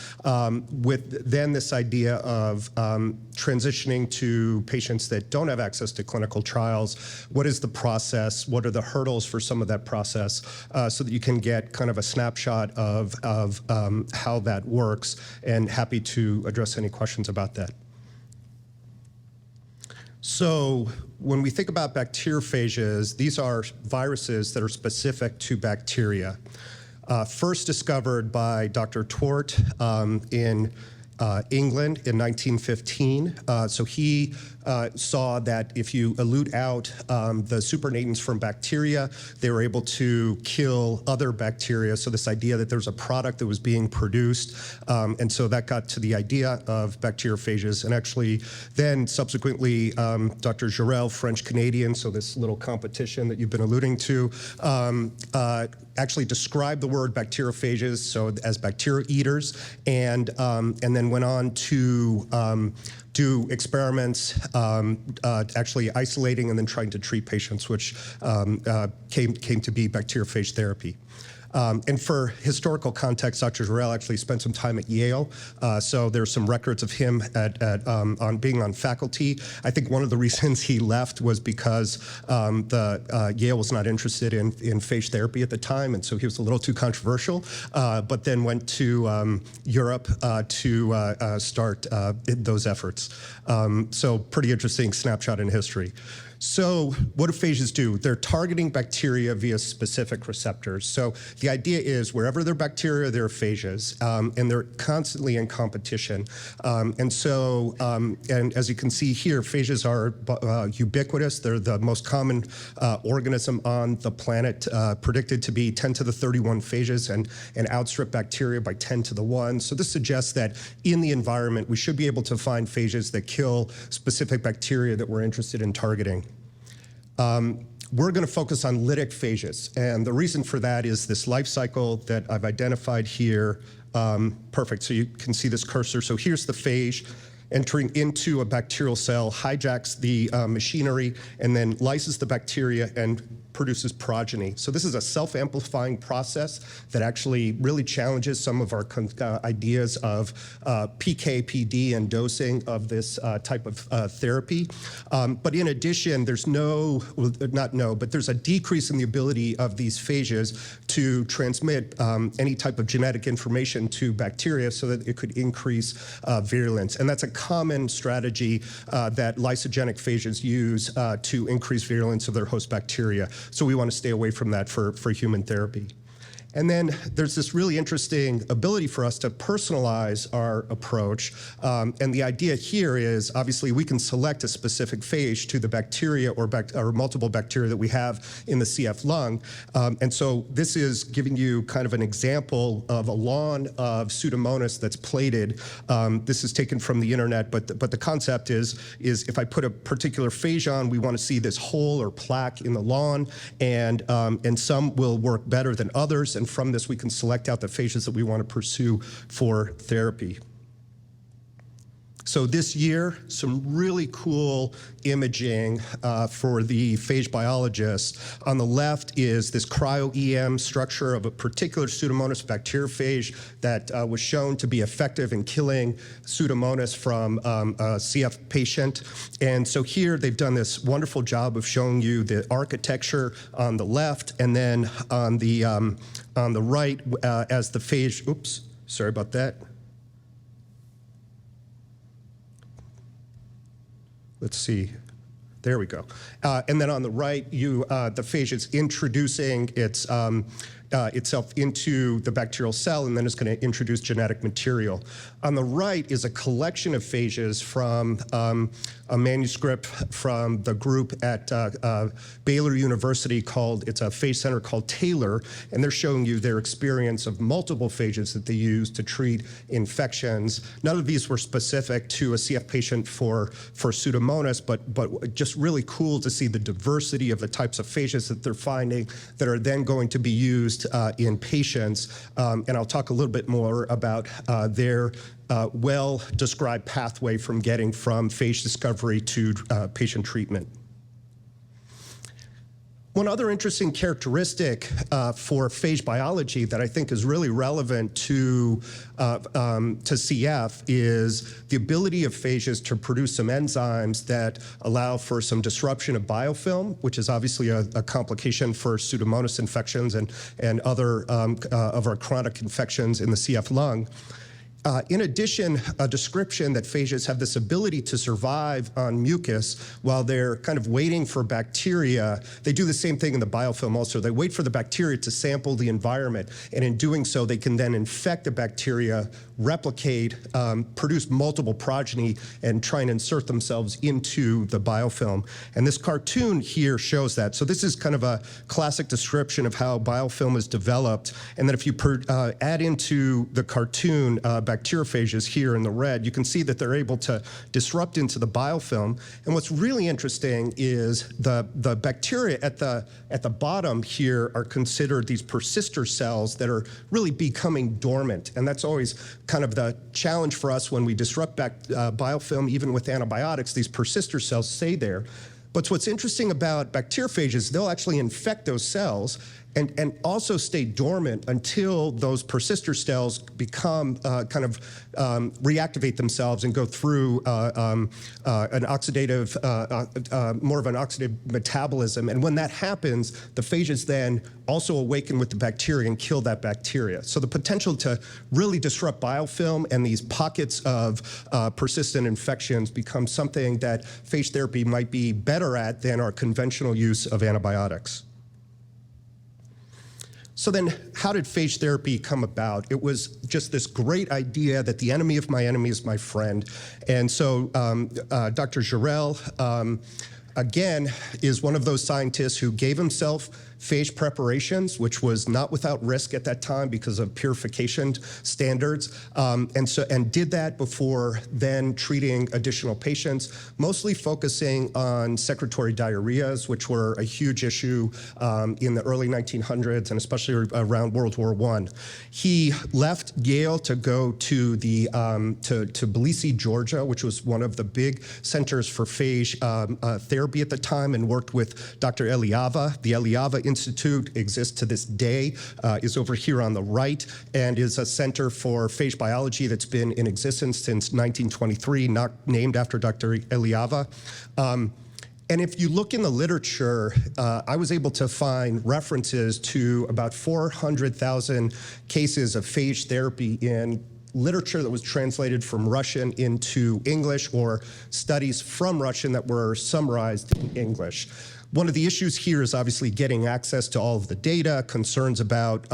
with then this idea of transitioning to patients that don't have access to clinical trials. What is the process? What are the hurdles for some of that process, so that you can get kind of a snapshot of how that works, and happy to address any questions about that. So when we think about bacteriophages, these are viruses that are specific to bacteria. First discovered by Dr. Twort in England in 1915. So he saw that if you elute out the supernatants from bacteria, they were able to kill other bacteria. So this idea that there's a product that was being produced. And so that got to the idea of bacteriophages. And actually then subsequently, Dr. Jarel, French-Canadian, so this little competition that you've been alluding to, actually described the word bacteriophages, so as bacteria eaters, and then went on to do experiments, actually isolating and then trying to treat patients, which came to be bacteriophage therapy. And for historical context, Dr. Jarel actually spent some time at Yale, so there's some records of him on being on faculty. I think one of the reasons he left was because Yale was not interested in phage therapy at the time, and so he was a little too controversial, but then went to Europe to start those efforts. So pretty interesting snapshot in history. So what do phages do? They're targeting bacteria via specific receptors. So the idea is wherever there are bacteria, there are phages, and they're constantly in competition. And as you can see here, phages are ubiquitous. They're the most common organism on the planet, predicted to be 10 to the 31 phages and outstrip bacteria by 10 to the 1. So this suggests that in the environment, we should be able to find phages that kill specific bacteria that we're interested in targeting. We're going to focus on lytic phages, and the reason for that is this life cycle that I've identified here. Perfect, so you can see this cursor. So here's the phage entering into a bacterial cell, hijacks the machinery, and then lyses the bacteria and produces progeny. So this is a self-amplifying process that actually really challenges some of our ideas of PK, PD, and dosing of this type of therapy. But in addition, there's there's a decrease in the ability of these phages to transmit any type of genetic information to bacteria so that it could increase virulence. And that's a common strategy that lysogenic phages use to increase virulence of their host bacteria. So we want to stay away from that for human therapy. And then there's this really interesting ability for us to personalize our approach. And the idea here is, obviously, we can select a specific phage to the bacteria or multiple bacteria that we have in the CF lung. And so this is giving you kind of an example of a lawn of Pseudomonas that's plated. This is taken from the internet, but the concept is if I put a particular phage on, we want to see this hole or plaque in the lawn, and some will work better than others. And from this, we can select out the phages that we want to pursue for therapy. So this year, some really cool imaging for the phage biologists. On the left is this cryo-EM structure of a particular Pseudomonas bacteriophage that was shown to be effective in killing Pseudomonas from a CF patient. And so here they've done this wonderful job of showing you the architecture on the left, and then on the right as the phage, oops, sorry about that. let's see. There we go. And then on the right, the phage is introducing itself into the bacterial cell, and then it's going to introduce genetic material. On the right is a collection of phages from a manuscript from the group at Baylor University it's a phage center called Taylor, and they're showing you their experience of multiple phages that they use to treat infections. None of these were specific to a CF patient for Pseudomonas, but just really cool to see the diversity of the types of phages that they're finding that are then going to be used in patients. And I'll talk a little bit more about their well-described pathway from getting from phage discovery to patient treatment. One other interesting characteristic for phage biology that I think is really relevant to CF is the ability of phages to produce some enzymes that allow for some disruption of biofilm, which is obviously a complication for Pseudomonas infections and other of our chronic infections in the CF lung. In addition, a description that phages have this ability to survive on mucus while they're kind of waiting for bacteria. They do the same thing in the biofilm also. They wait for the bacteria to sample the environment, and in doing so, they can then infect the bacteria, replicate, produce multiple progeny, and try and insert themselves into the biofilm. And this cartoon here shows that. So this is kind of a classic description of how biofilm is developed. And then if you add into the cartoon bacteriophages here in the red, you can see that they're able to disrupt into the biofilm. And what's really interesting is the bacteria at the bottom here are considered these persister cells that are really becoming dormant. And that's always kind of the challenge for us when we disrupt biofilm, even with antibiotics. These persister cells stay there. But what's interesting about bacteriophages, they'll actually infect those cells and also stay dormant until those persister cells become reactivate themselves and go through an oxidative, more of an oxidative metabolism. And when that happens, the phages then also awaken with the bacteria and kill that bacteria. So the potential to really disrupt biofilm and these pockets of persistent infections becomes something that phage therapy might be better at than our conventional use of antibiotics. So then how did phage therapy come about? It was just this great idea that the enemy of my enemy is my friend. And so Dr. Jarrell, again, is one of those scientists who gave himself phage preparations, which was not without risk at that time because of purification standards, and did that before then treating additional patients, mostly focusing on secretory diarrheas, which were a huge issue in the early 1900s and especially around World War I. He left Yale to go to Tbilisi, Georgia, which was one of the big centers for phage therapy at the time, and worked with Dr. Eliava. The Eliava Institute exists to this day, is over here on the right, and is a center for phage biology that's been in existence since 1923, not named after Dr. Eliava. And if you look in the literature, I was able to find references to about 400,000 cases of phage therapy in literature that was translated from Russian into English, or studies from Russian that were summarized in English. One of the issues here is obviously getting access to all of the data, concerns about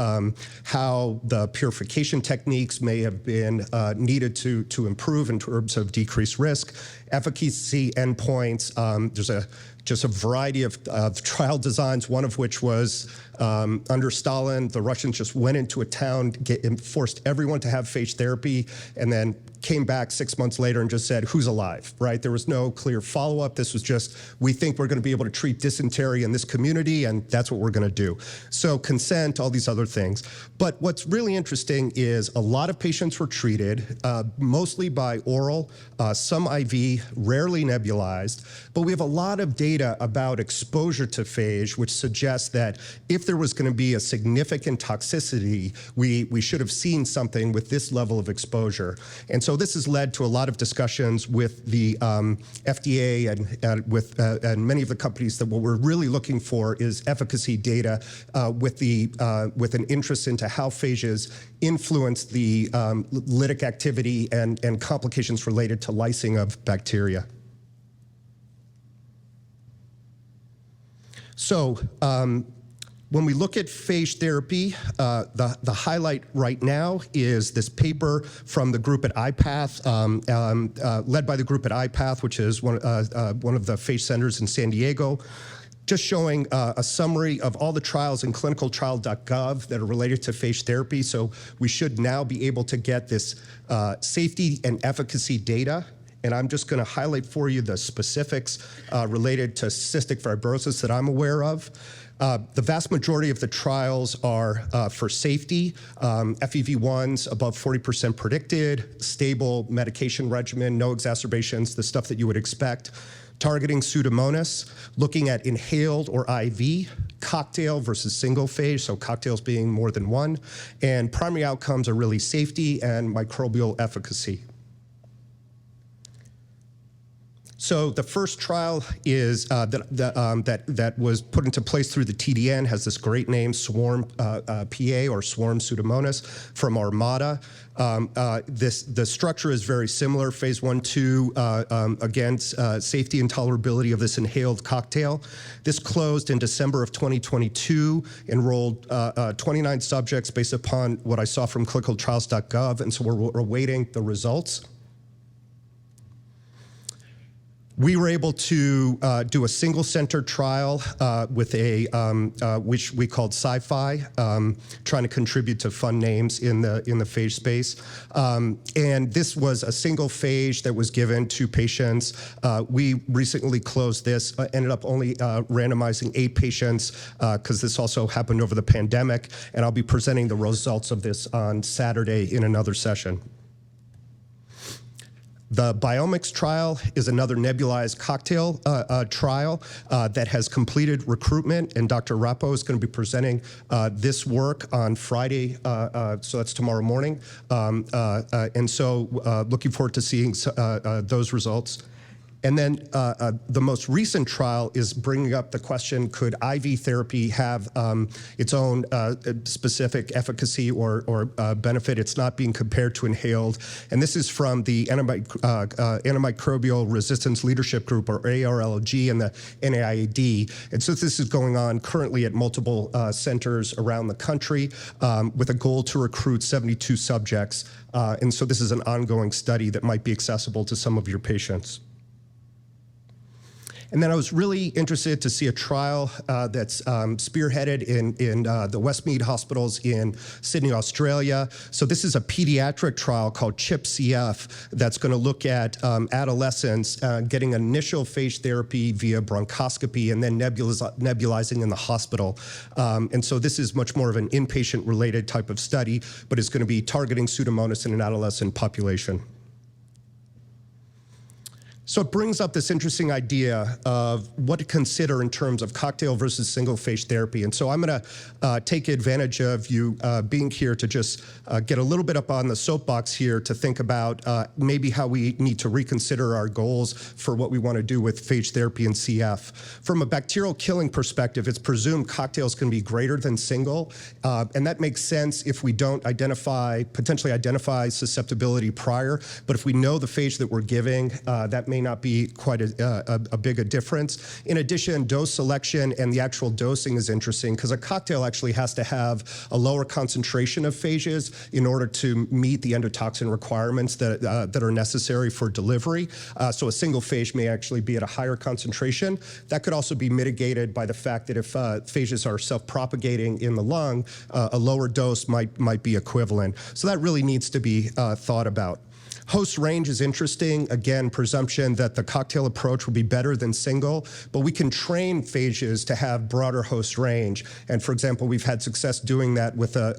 how the purification techniques may have been needed to improve in terms of decreased risk, efficacy endpoints. There's just a variety of trial designs, one of which was under Stalin, the Russians just went into a town, forced everyone to have phage therapy, and then came back 6 months later and just said, who's alive, right? There was no clear follow-up. This was just, we think we're going to be able to treat dysentery in this community, and that's what we're going to do. So consent, all these other things. But what's really interesting is a lot of patients were treated, mostly by oral, some IV, rarely nebulized. But we have a lot of data about exposure to phage, which suggests that if there was going to be a significant toxicity, we should have seen something with this level of exposure. And so this has led to a lot of discussions with the FDA and many of the companies that what we're really looking for is efficacy data with an interest into how phages influence the lytic activity and complications related to lysing of bacteria. So when we look at phage therapy, the highlight right now is this paper from the group at IPATH, led by the group at IPATH, which is one of the phage centers in San Diego, just showing a summary of all the trials in clinicaltrial.gov that are related to phage therapy. So we should now be able to get this safety and efficacy data. And I'm just going to highlight for you the specifics related to cystic fibrosis that I'm aware of. The vast majority of the trials are for safety, FEV1s above 40% predicted, stable medication regimen, no exacerbations, the stuff that you would expect. Targeting Pseudomonas, looking at inhaled or IV, cocktail versus single phage, so cocktails being more than one. And primary outcomes are really safety and microbial efficacy. So the first trial is that was put into place through the TDN, has this great name, Swarm PA or Swarm Pseudomonas from Armada. The structure is very similar, phase 1-2, against safety and tolerability of this inhaled cocktail. This closed in December of 2022, enrolled 29 subjects based upon what I saw from clinicaltrials.gov, and so we're awaiting the results. We were able to do a single center trial with which we called S05, trying to contribute to fun names in the phage space. And this was a single phage that was given to patients. We recently closed this, ended up only randomizing 8 patients because this also happened over the pandemic. And I'll be presenting the results of this on Saturday in another session. The Biomics trial is another nebulized cocktail trial that has completed recruitment, and Dr. Rappo is going to be presenting this work on Friday, so that's tomorrow morning. And so looking forward to seeing those results. And then the most recent trial is bringing up the question, could IV therapy have its own specific efficacy or benefit? It's not being compared to inhaled. And this is from the Antimicrobial Resistance Leadership Group, or ARLG, and the NAIAD. And so this is going on currently at multiple centers around the country with a goal to recruit 72 subjects. And so this is an ongoing study that might be accessible to some of your patients. And then I was really interested to see a trial that's spearheaded in the Westmead Hospitals in Sydney, Australia. So this is a pediatric trial called CHIP-CF that's going to look at adolescents getting initial phage therapy via bronchoscopy and then nebulizing in the hospital. And so this is much more of an inpatient-related type of study, but it's going to be targeting Pseudomonas in an adolescent population. So it brings up this interesting idea of what to consider in terms of cocktail versus single phage therapy. And so I'm going to take advantage of you being here to just get a little bit up on the soapbox here to think about maybe how we need to reconsider our goals for what we want to do with phage therapy and CF. From a bacterial killing perspective, it's presumed cocktails can be greater than single. And that makes sense if we don't potentially identify susceptibility prior. But if we know the phage that we're giving, that may not be quite a big a difference. In addition, dose selection and the actual dosing is interesting because a cocktail actually has to have a lower concentration of phages in order to meet the endotoxin requirements that are necessary for delivery. So a single phage may actually be at a higher concentration. That could also be mitigated by the fact that if phages are self-propagating in the lung, a lower dose might be equivalent. So that really needs to be thought about. Host range is interesting. Again, presumption that the cocktail approach will be better than single, but we can train phages to have broader host range. And for example, we've had success doing that with a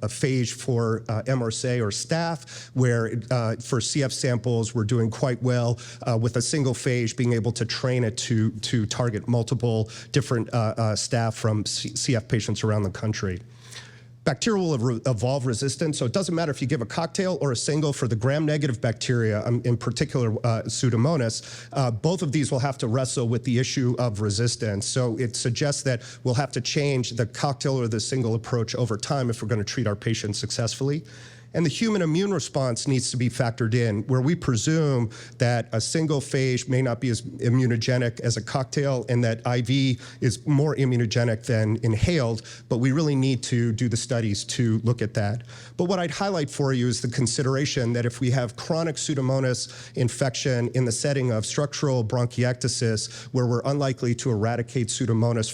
phage for MRSA or staph, where for CF samples, we're doing quite well with a single phage being able to train it to target multiple different staph from CF patients around the country. Bacteria will evolve resistance, so it doesn't matter if you give a cocktail or a single. For the gram-negative bacteria, in particular Pseudomonas, both of these will have to wrestle with the issue of resistance. So it suggests that we'll have to change the cocktail or the single approach over time if we're going to treat our patients successfully. And the human immune response needs to be factored in, where we presume that a single phage may not be as immunogenic as a cocktail and that IV is more immunogenic than inhaled, but we really need to do the studies to look at that. But what I'd highlight for you is the consideration that if we have chronic Pseudomonas infection in the setting of structural bronchiectasis, where we're unlikely to eradicate Pseudomonas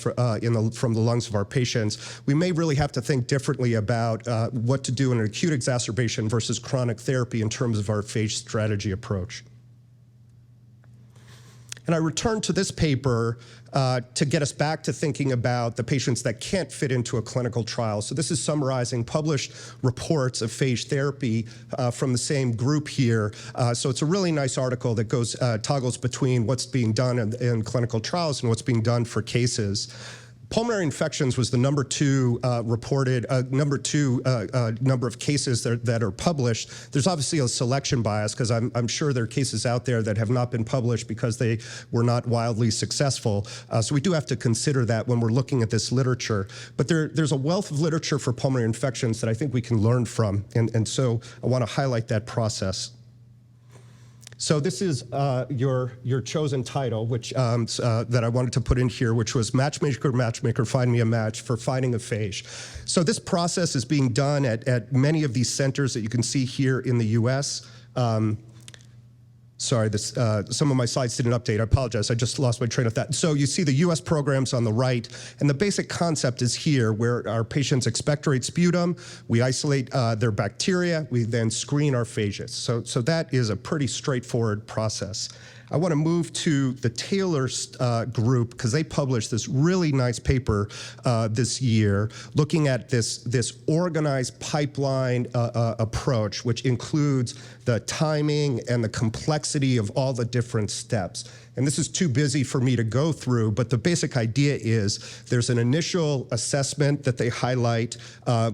from the lungs of our patients, we may really have to think differently about what to do in an acute exacerbation versus chronic therapy in terms of our phage strategy approach. And I return to this paper to get us back to thinking about the patients that can't fit into a clinical trial. So this is summarizing published reports of phage therapy from the same group here. So it's a really nice article that goes toggles between what's being done in clinical trials and what's being done for cases. Pulmonary infections was the number two reported, number of cases that are published. There's obviously a selection bias because I'm sure there are cases out there that have not been published because they were not wildly successful. So we do have to consider that when we're looking at this literature. But there's a wealth of literature for pulmonary infections that I think we can learn from. And so I want to highlight that process. So this is your chosen title, which that I wanted to put in here, which was Matchmaker, Matchmaker, Find Me a Match for Finding a Phage. So this process is being done at many of these centers that you can see here in the US. Sorry, some of my slides didn't update. I apologize. I just lost my train of thought. So you see the U.S. programs on the right, and the basic concept is here, where our patients expectorate sputum, we isolate their bacteria, we then screen our phages. So that is a pretty straightforward process. I want to move to the Taylor group because they published this really nice paper this year looking at this organized pipeline approach, which includes the timing and the complexity of all the different steps. And this is too busy for me to go through, but the basic idea is there's an initial assessment that they highlight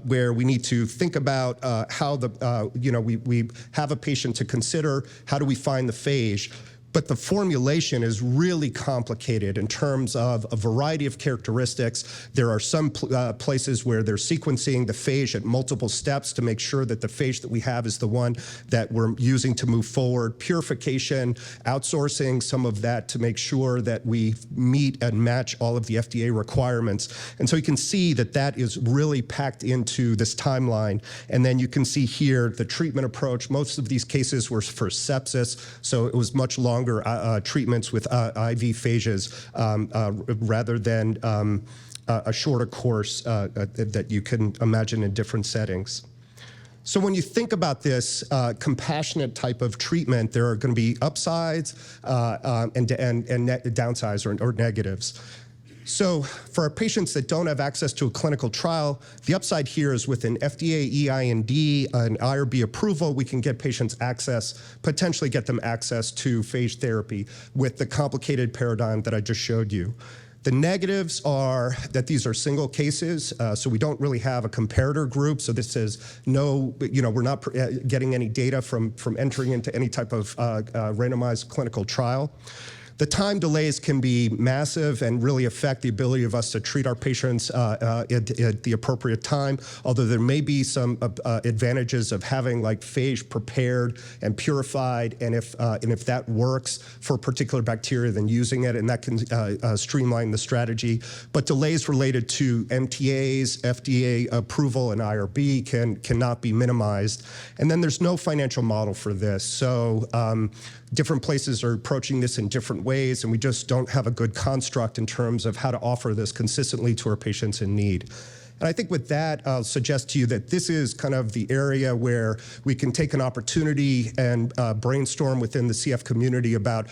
where we need to think about how we have a patient to consider, how do we find the phage? But the formulation is really complicated in terms of a variety of characteristics. There are some places where they're sequencing the phage at multiple steps to make sure that the phage that we have is the one that we're using to move forward. Purification, outsourcing some of that to make sure that we meet and match all of the FDA requirements. And so you can see that that is really packed into this timeline. And then you can see here the treatment approach. Most of these cases were for sepsis, so it was much longer treatments with IV phages rather than a shorter course that you can imagine in different settings. So when you think about this compassionate type of treatment, there are going to be upsides and downsides or negatives. So for our patients that don't have access to a clinical trial, the upside here is with an FDA EIND and IRB approval, we can get patients access, potentially get them access to phage therapy with the complicated paradigm that I just showed you. The negatives are that these are single cases, so we don't really have a comparator group. So this is we're not getting any data from entering into any type of randomized clinical trial. The time delays can be massive and really affect the ability of us to treat our patients at the appropriate time, although there may be some advantages of having like phage prepared and purified, and if that works for a particular bacteria, then using it, and that can streamline the strategy. But delays related to MTAs, FDA approval, and IRB cannot be minimized. And then there's no financial model for this. So different places are approaching this in different ways, and we just don't have a good construct in terms of how to offer this consistently to our patients in need. And I think with that, I'll suggest to you that this is kind of the area where we can take an opportunity and brainstorm within the CF community about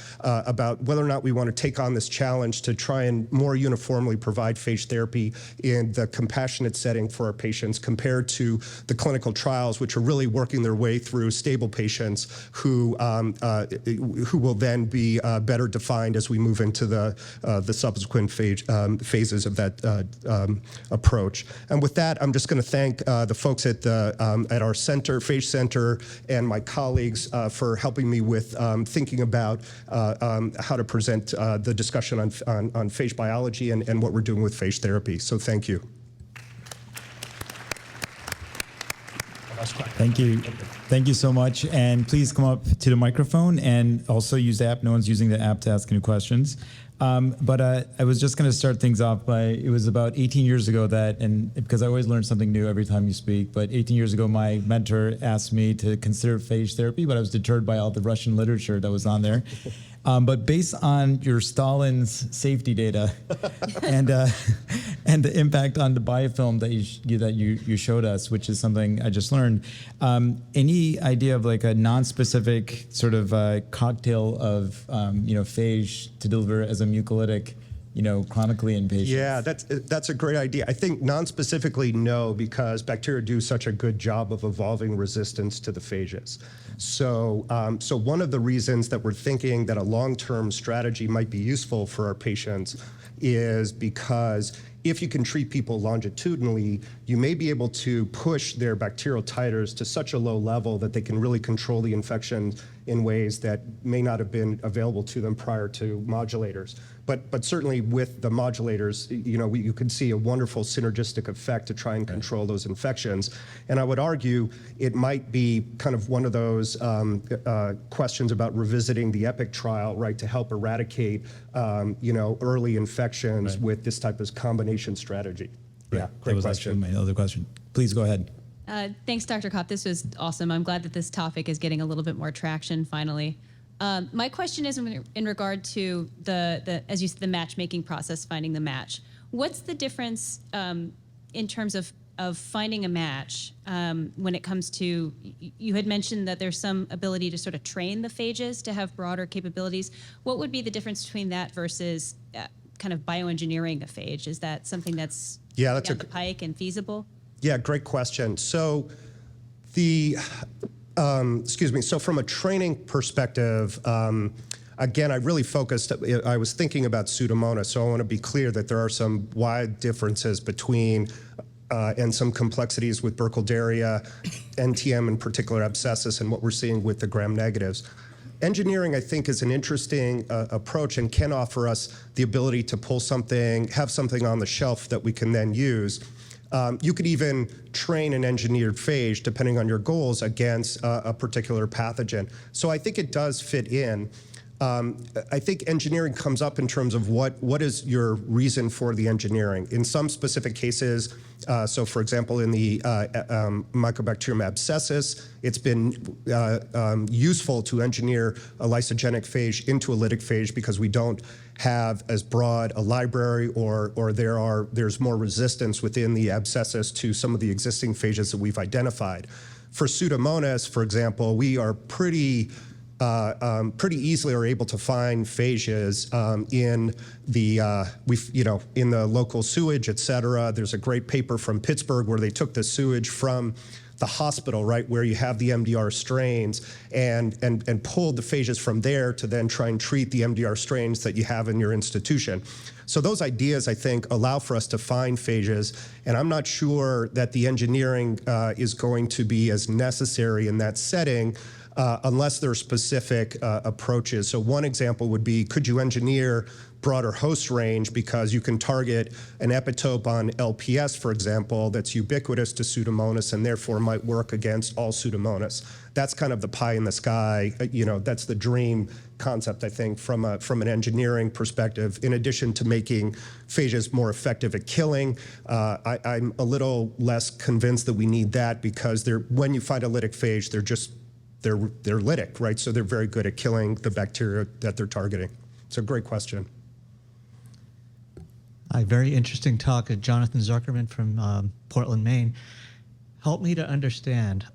whether or not we want to take on this challenge to try and more uniformly provide phage therapy in the compassionate setting for our patients compared to the clinical trials, which are really working their way through stable patients who will then be better defined as we move into the subsequent phases of that approach. And with that, I'm just going to thank the folks at our center, Phage Center, and my colleagues for helping me with thinking about how to present the discussion on phage biology and what we're doing with phage therapy. So thank you. Thank you. Thank you so much. And please come up to the microphone and also use the app. No one's using the app to ask any questions. But I was just going to start things off by, it was about 18 years ago that, and because I always learn something new every time you speak, but 18 years ago, my mentor asked me to consider phage therapy, but I was deterred by all the Russian literature that was on there. But based on your Stalin's safety data and the impact on the biofilm that you showed us, which is something I just learned, any idea of like a non-specific sort of cocktail of phage to deliver as a mucolytic, chronically in patients? Yeah, that's a great idea. I think non-specifically, no, because bacteria do such a good job of evolving resistance to the phages. So one of the reasons that we're thinking that a long-term strategy might be useful for our patients is because if you can treat people longitudinally, you may be able to push their bacterial titers to such a low level that they can really control the infection in ways that may not have been available to them prior to modulators. But certainly with the modulators, you can see a wonderful synergistic effect to try and control those infections. And I would argue it might be kind of one of those questions about revisiting the EPIC trial, right, to help eradicate, early infections with this type of combination strategy. Right. Yeah, That great was question. actually my other question. Please go ahead. Thanks, Dr. Kopp. This was awesome. I'm glad that this topic is getting a little bit more traction finally. My question is in regard to as you said, the matchmaking process, finding the match. What's the difference in terms of finding a match when it comes to, you had mentioned that there's some ability to sort of train the phages to have broader capabilities. What would be the difference between that versus kind of bioengineering a phage? Is that something that's down the pike and feasible? Yeah, great question. So so from a training perspective, again, I really focused, I was thinking about Pseudomonas, so I want to be clear that there are some wide differences between and some complexities with Burkholderia, NTM in particular, abscessus, and what we're seeing with the gram-negatives. Engineering, I think, is an interesting approach and can offer us the ability to pull something, have something on the shelf that we can then use. You could even train an engineered phage, depending on your goals, against a particular pathogen. So I think it does fit in. I think engineering comes up in terms of what is your reason for the engineering. In some specific cases, so for example, in the Mycobacterium abscessus, it's been useful to engineer a lysogenic phage into a lytic phage because we don't have as broad a library or there's more resistance within the abscessus to some of the existing phages that we've identified. For Pseudomonas, for example, we are pretty easily are able to find phages in the local sewage, et cetera. There's a great paper from Pittsburgh where they took the sewage from the hospital, right, where you have the MDR strains, and pulled the phages from there to then try and treat the MDR strains that you have in your institution. So those ideas, I think, allow for us to find phages, and I'm not sure that the engineering is going to be as necessary in that setting unless there are specific approaches. So one example would be, could you engineer broader host range because you can target an epitope on LPS, for example, that's ubiquitous to Pseudomonas and therefore might work against all Pseudomonas. That's kind of the pie in the sky, that's the dream concept, I think, from an engineering perspective, in addition to making phages more effective at killing. I'm a little less convinced that we need that because when you find a lytic phage, they're lytic, right? So they're very good at killing the bacteria that they're targeting. It's a great question. Hi, very interesting talk. Jonathan Zuckerman from Portland, Maine. Help me to understand.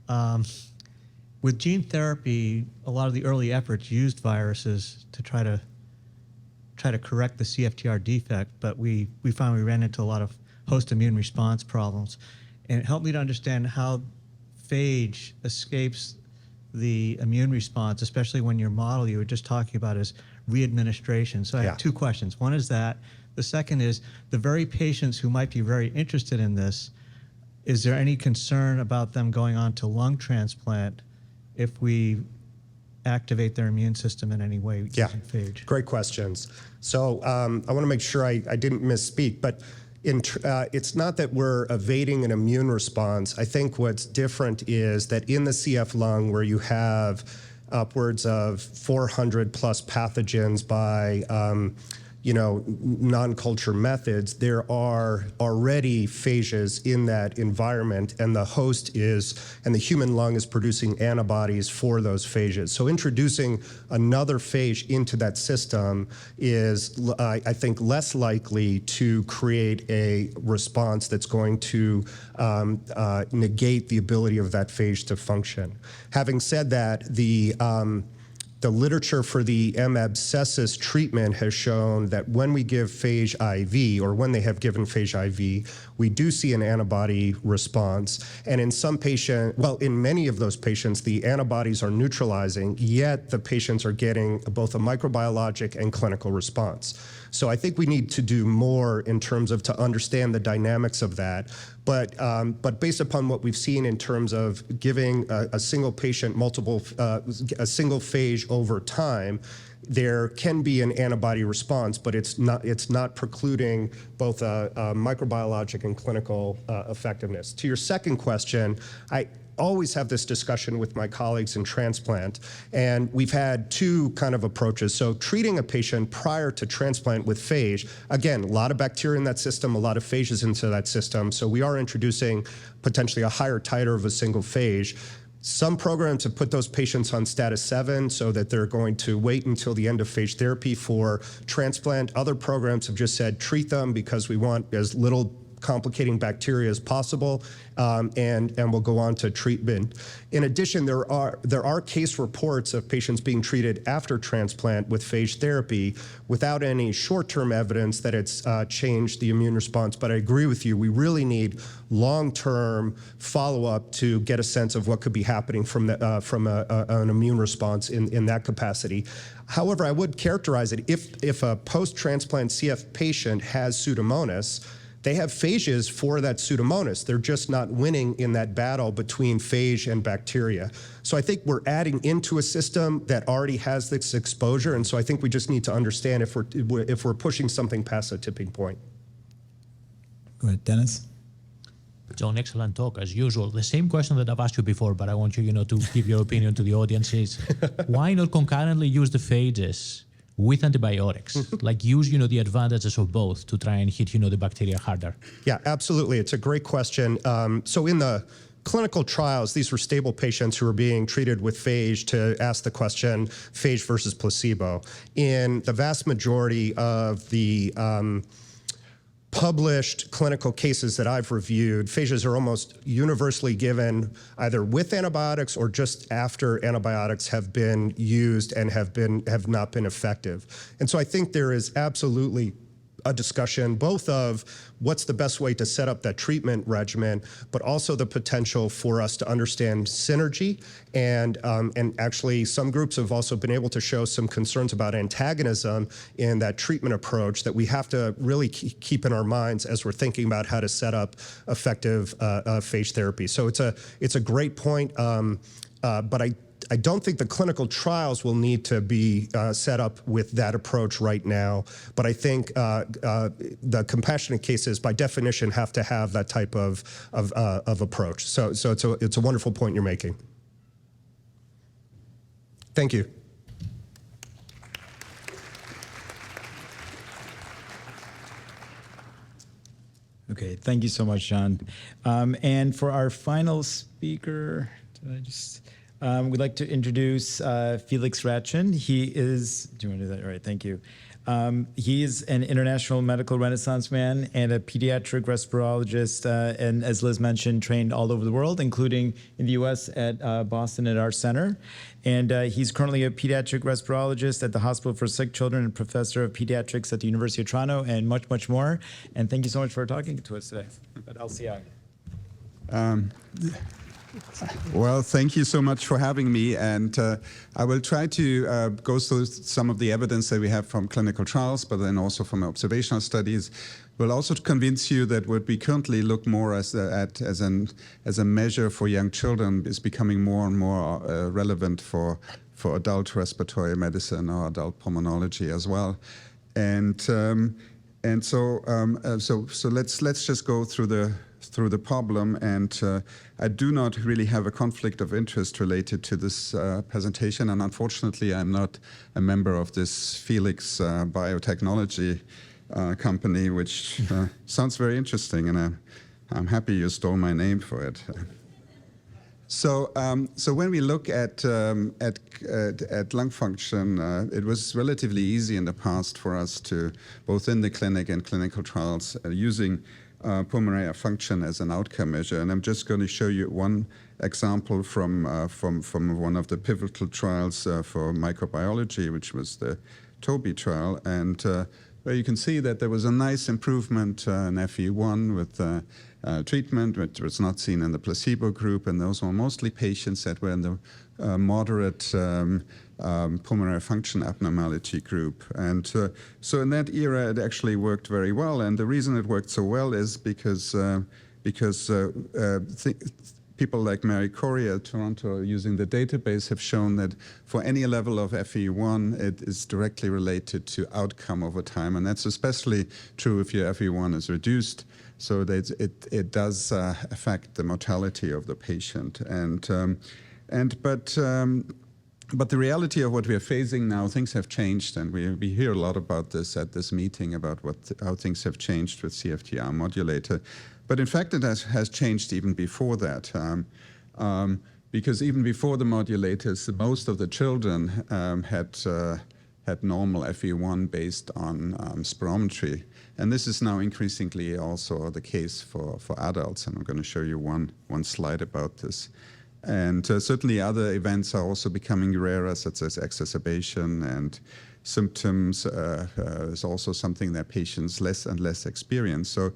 With gene therapy, a lot of the early efforts used viruses to try to correct the CFTR defect, but we found we ran into a lot of host immune response problems. And it helped me to understand how phage escapes the immune response, especially when your model you were just talking about is re-administration. So I have two questions. One is that. The second is the very patients who might be very interested in this, is there any concern about them going on to lung transplant if we activate their immune system in any way using phage? Great questions. So I want to make sure I didn't misspeak, but It's not that we're evading an immune response. I think what's different is that in the CF lung, where you have upwards of 400 plus pathogens by non-culture methods, there are already phages in that environment, and the the human lung is producing antibodies for those phages. So introducing another phage into that system is, I think, less likely to create a response that's going to negate the ability of that phage to function. Having said that, the literature for the M. abscessus treatment has shown that when we give phage IV, or when they have given phage IV, we do see an antibody response. And in in many of those patients, the antibodies are neutralizing, yet the patients are getting both a microbiologic and clinical response. So I think we need to do more in terms of to understand the dynamics of that. But based upon what we've seen in terms of giving a single patient a single phage over time, there can be an antibody response, but it's not precluding both microbiologic and clinical effectiveness. To your second question, I always have this discussion with my colleagues in transplant, and we've had two kind of approaches. So treating a patient prior to transplant with phage, again, a lot of bacteria in that system, a lot of phages into that system, so we are introducing potentially a higher titer of a single phage. Some programs have put those patients on status 7 so that they're going to wait until the end of phage therapy for transplant. Other programs have just said treat them because we want as little complicating bacteria as possible, and we'll go on to treatment. In addition, there are case reports of patients being treated after transplant with phage therapy without any short-term evidence that it's changed the immune response. But I agree with you, we really need long-term follow-up to get a sense of what could be happening from an immune response in that capacity. However, I would characterize it, if a post-transplant CF patient has Pseudomonas, they have phages for that Pseudomonas. They're just not winning in that battle between phage and bacteria. So I think we're adding into a system that already has this exposure, and so I think we just need to understand if we're pushing something past a tipping point. Go ahead, Dennis. John, excellent talk as usual. The same question that I've asked you before, but I want you, to give your opinion to the audience is, why not concurrently use the phages with antibiotics, like use, the advantages of both to try and hit, the bacteria harder? Yeah, absolutely. It's a great question. So in the clinical trials, these were stable patients who were being treated with phage to ask the question, phage versus placebo. In the vast majority of the published clinical cases that I've reviewed, phages are almost universally given either with antibiotics or just after antibiotics have been used and have not been effective. And so I think there is absolutely a discussion both of what's the best way to set up that treatment regimen, but also the potential for us to understand synergy. And actually some groups have also been able to show some concerns about antagonism in that treatment approach that we have to really keep in our minds as we're thinking about how to set up effective phage therapy. So it's a great point, but I don't think the clinical trials will need to be set up with that approach right now, but I think the compassionate cases, by definition, have to have that type of approach. So it's a wonderful point you're making. Thank you. Okay, thank you so much, John. And for our final speaker, we'd like to introduce Felix Ratchen. He is, do you want to do that? All right, thank you. He is an international medical renaissance man and a pediatric respirologist, and as Liz mentioned, trained all over the world, including in the US at Boston at our center. And he's currently a pediatric respirologist at the Hospital for Sick Children and professor of pediatrics at the University of Toronto, and much, much more. And thank you so much for talking to us today at LCI. Well, thank you so much for having me, and I will try to go through some of the evidence that we have from clinical trials, but then also from observational studies. We'll also convince you that what we currently look more as a measure for young children is becoming more and more relevant for adult respiratory medicine or adult pulmonology as well. And so let's just go through the problem. And I do not really have a conflict of interest related to this presentation. And unfortunately, I'm not a member of this Felix biotechnology company, which sounds very interesting. And I'm happy you stole my name for it. So when we look at lung function, it was relatively easy in the past for us to, both in the clinic and clinical trials, using pulmonary function as an outcome measure. And I'm just going to show you one example from one of the pivotal trials for microbiology, which was the TOBI trial, and where you can see that there was a nice improvement in FEV1 with treatment, which was not seen in the placebo group, and those were mostly patients that were in the moderate pulmonary function abnormality group. And so in that era, it actually worked very well. And the reason it worked so well is because people like Mary Corey at Toronto using the database have shown that for any level of FEV1, it is directly related to outcome over time. And that's especially true if your FEV1 is reduced, so that it does affect the mortality of the patient. But the reality of what we are facing now, things have changed, and we hear a lot about this at this meeting, about how things have changed with CFTR modulator. But in fact, it has changed even before that, because even before the modulators, most of the children had normal FEV1 based on spirometry. And this is now increasingly also the case for adults, and I'm going to show you one slide about this. And certainly other events are also becoming rarer, such as exacerbation and symptoms is also something that patients less and less experience. So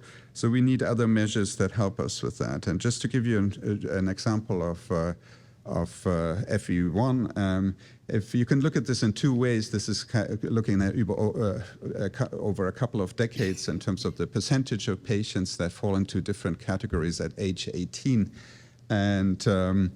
we need other measures that help us with that. And just to give you an example of FEV1, if you can look at this in two ways, this is looking at over a couple of decades in terms of the percentage of patients that fall into different categories at age 18. And so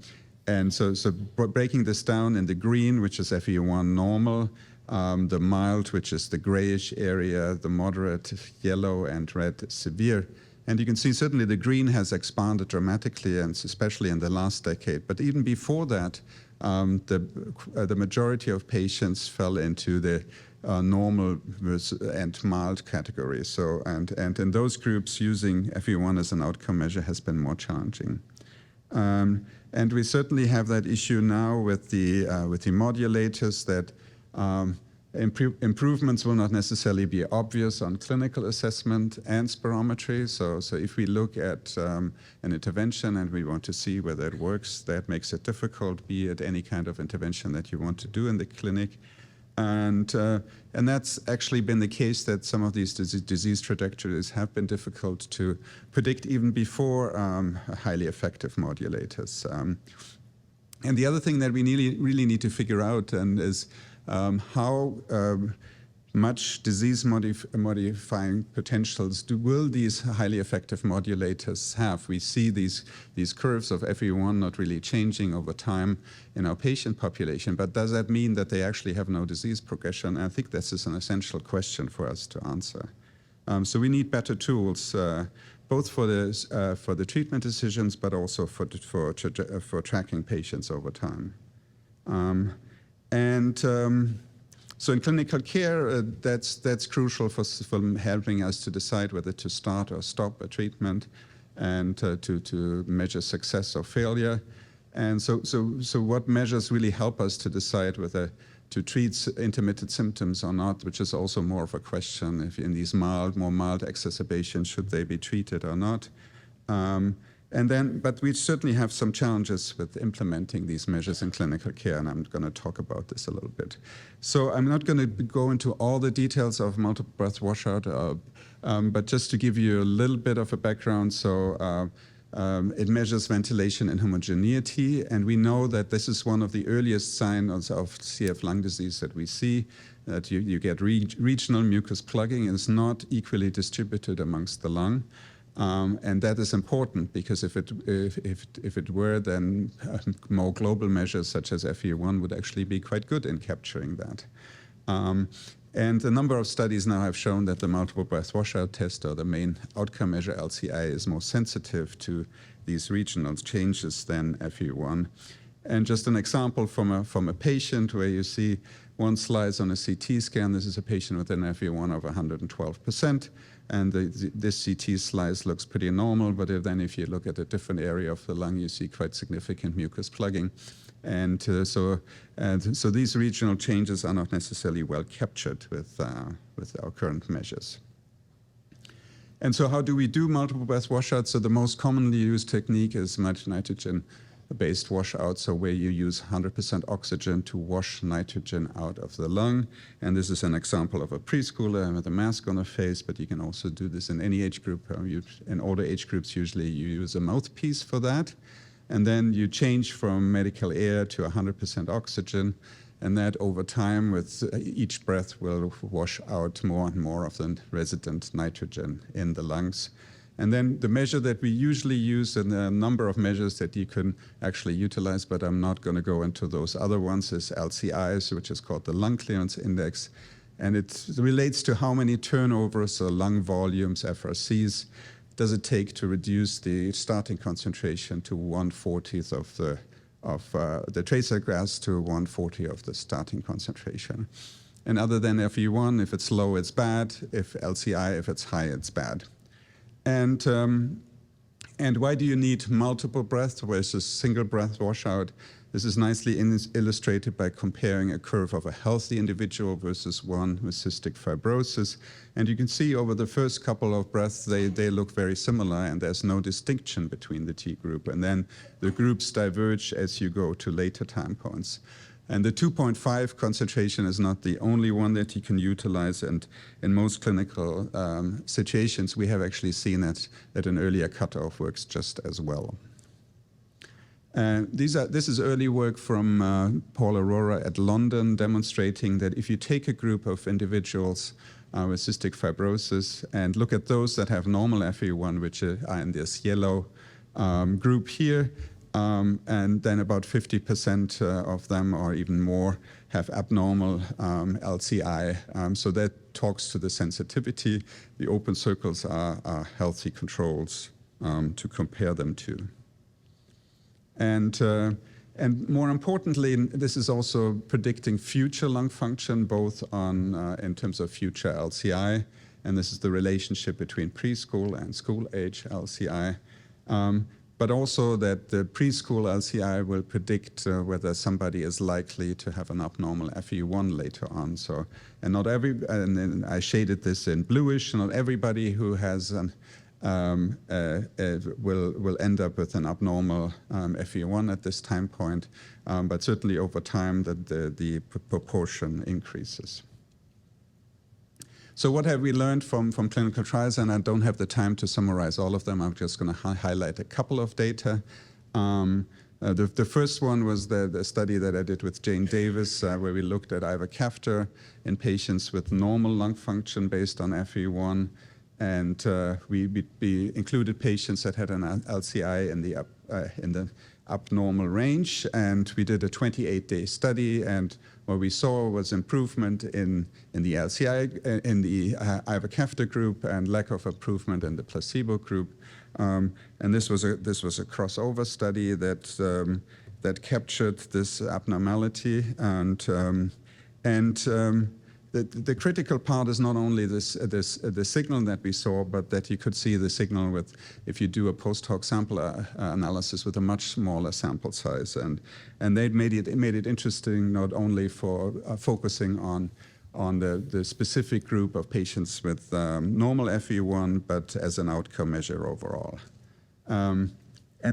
breaking this down in the green, which is FEV1 normal, the mild, which is the grayish area, the moderate, yellow, and red, severe. And you can see certainly the green has expanded dramatically, and especially in the last decade. But even before that, the majority of patients fell into the normal and mild categories. So, and in those groups, using FEV1 as an outcome measure has been more challenging. And we certainly have that issue now with the modulators, that improvements will not necessarily be obvious on clinical assessment and spirometry. So if we look at an intervention and we want to see whether it works, that makes it difficult, be it any kind of intervention that you want to do in the clinic. And that's actually been the case, that some of these disease trajectories have been difficult to predict even before highly effective modulators. And the other thing that we really need to figure out is how much disease modifying potentials will these highly effective modulators have. We see these curves of FEV1 not really changing over time in our patient population, but does that mean that they actually have no disease progression? And I think this is an essential question for us to answer. So we need better tools, both for the treatment decisions, but also for tracking patients over time. So in clinical care, that's crucial for helping us to decide whether to start or stop a treatment, and to measure success or failure. And so what measures really help us to decide whether to treat intermittent symptoms or not, which is also more of a question, if in these more mild exacerbations, should they be treated or not? But we certainly have some challenges with implementing these measures in clinical care, and I'm going to talk about this a little bit. So I'm not going to go into all the details of multiple breath washout, but just to give you a little bit of a background. So it measures ventilation and homogeneity, and we know that this is one of the earliest signs of CF lung disease that we see, that you get regional mucus plugging, and it's not equally distributed amongst the lung. And that is important, because if it were, then more global measures such as FEV1 would actually be quite good in capturing that. And a number of studies now have shown that the multiple breath washout test, or the main outcome measure LCI, is more sensitive to these regional changes than FEV1. And just an example from a patient where you see one slice on a CT scan. This is a patient with an FEV1 of 112%. And this CT slice looks pretty normal, but then if you look at a different area of the lung, you see quite significant mucus plugging. And so these regional changes are not necessarily well captured with our current measures. And so how do we do multiple breath washouts? So the most commonly used technique is nitrogen-based washout, so where you use 100% oxygen to wash nitrogen out of the lung. And this is an example of a preschooler with a mask on the face, but you can also do this in any age group. In older age groups, usually you use a mouthpiece for that. And then you change from medical air to 100% oxygen, and that over time with each breath will wash out more and more of the resident nitrogen in the lungs. And then the measure that we usually use, and there are a number of measures that you can actually utilize, but I'm not going to go into those other ones, is LCIs, which is called the lung clearance index. And it relates to how many turnovers or lung volumes, FRCs, does it take to reduce the starting concentration to 1/40 of the tracer gas to 1/40 of the starting concentration. And other than FE1, if it's low, it's bad. If LCI, if it's high, it's bad. And why do you need multiple breaths versus single breath washout? This is nicely illustrated by comparing a curve of a healthy individual versus one with cystic fibrosis. And you can see over the first couple of breaths, they look very similar, and there's no distinction between the T group. And then the groups diverge as you go to later time points. And the 2.5 concentration is not the only one that you can utilize. And in most clinical situations, we have actually seen that an earlier cutoff works just as well. This is early work from Paul Aurora at London, demonstrating that if you take a group of individuals with cystic fibrosis and look at those that have normal FEV1, which are in this yellow group here, and then about 50% of them or even more have abnormal LCI. So that talks to the sensitivity. The open circles are healthy controls to compare them to. And more importantly, this is also predicting future lung function, both in terms of future LCI, and this is the relationship between preschool and school age LCI. But also that the preschool LCI will predict whether somebody is likely to have an abnormal FEV1 later on. So, and then I shaded this in bluish. Not everybody who has an will end up with an abnormal FEV1 at this time point, but certainly over time that the proportion increases. So what have we learned from clinical trials? And I don't have the time to summarize all of them. I'm just going to highlight a couple of data. The first one was the study that I did with Jane Davis, where we looked at ivacaftor in patients with normal lung function based on FEV1. And we included patients that had an LCI in the abnormal range, and we did a 28-day study. And what we saw was improvement in the LCI in the ivacaftor group, and lack of improvement in the placebo group. And this was a crossover study that captured this abnormality. The critical part is not only the signal that we saw, but that you could see the signal with if you do a post hoc sample analysis with a much smaller sample size, and they made it interesting not only for focusing on the specific group of patients with normal FEV1, but as an outcome measure overall. And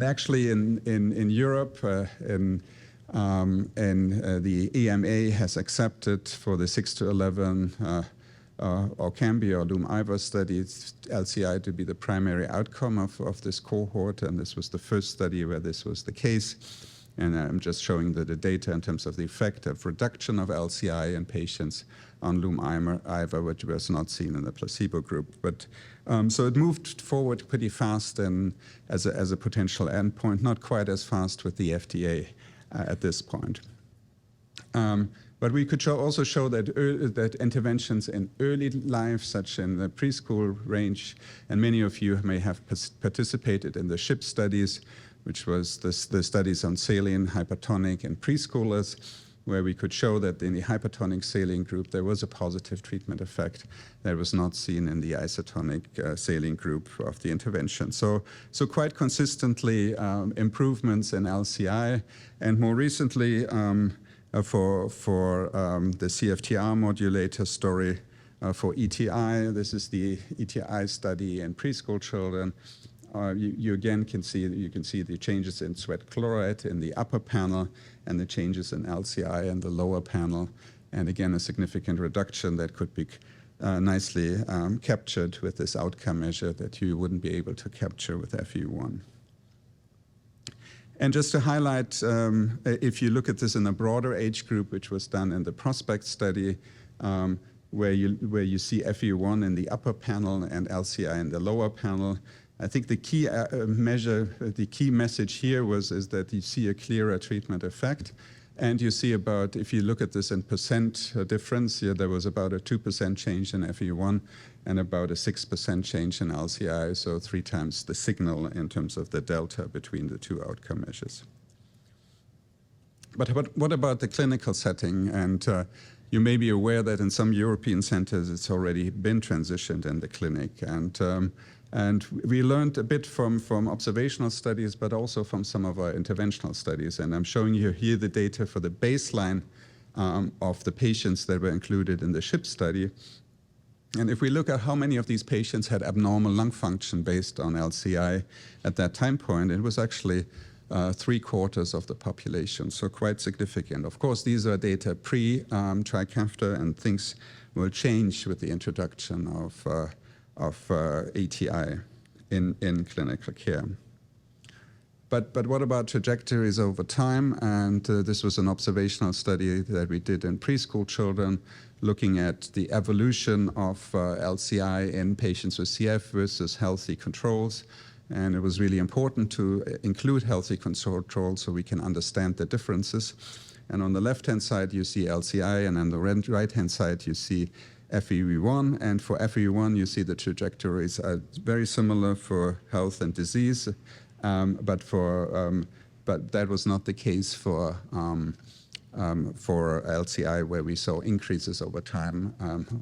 actually in Europe, the EMA has accepted for the 6 to 11 Orkambi or LUM-IVA studies LCI to be the primary outcome of this cohort, and this was the first study where this was the case. And I'm just showing the data in terms of the effect of reduction of LCI in patients on LUM-IVA, which was not seen in the placebo group. But so it moved forward pretty fast and as a potential endpoint, not quite as fast with the FDA at this point. But we could also show that that interventions in early life, such in the preschool range, and many of you may have participated in the SHIP studies, which was the studies on saline, hypertonic, and preschoolers, where we could show that in the hypertonic saline group, there was a positive treatment effect that was not seen in the isotonic saline group of the intervention. So quite consistently improvements in LCI, and more recently, for the CFTR modulator story for ETI. This is the ETI study in preschool children. You again can see the changes in sweat chloride in the upper panel and the changes in LCI in the lower panel, and again a significant reduction that could be nicely captured with this outcome measure that you wouldn't be able to capture with FEV1. And just to highlight, if you look at this in a broader age group, which was done in the PROSPECT study, where you see FEV1 in the upper panel and LCI in the lower panel, I think the key the key message here is that you see a clearer treatment effect. And you see about, if you look at this in percent difference, there was about a 2% change in FEV1 and about a 6% change in LCI, so 3 times the signal in terms of the delta between the two outcome measures. But what about the clinical setting? And you may be aware that in some European centers it's already been transitioned in the clinic. And we learned a bit from observational studies, but also from some of our interventional studies. And I'm showing you here the data for the baseline of the patients that were included in the SHIP study. And if we look at how many of these patients had abnormal lung function based on LCI at that time point, it was actually 3/4 of the population, so quite significant. Of course, these are data pre-Trikafta, and things will change with the introduction of ATI in clinical care. But what about trajectories over time? And this was an observational study that we did in preschool children, looking at the evolution of LCI in patients with CF versus healthy controls. And it was really important to include healthy controls so we can understand the differences. And on the left-hand side, you see LCI, and on the right-hand side, you see FEV1, and for FEV1 you see the trajectories are very similar for health and disease, but that was not the case for LCI, where we saw increases over time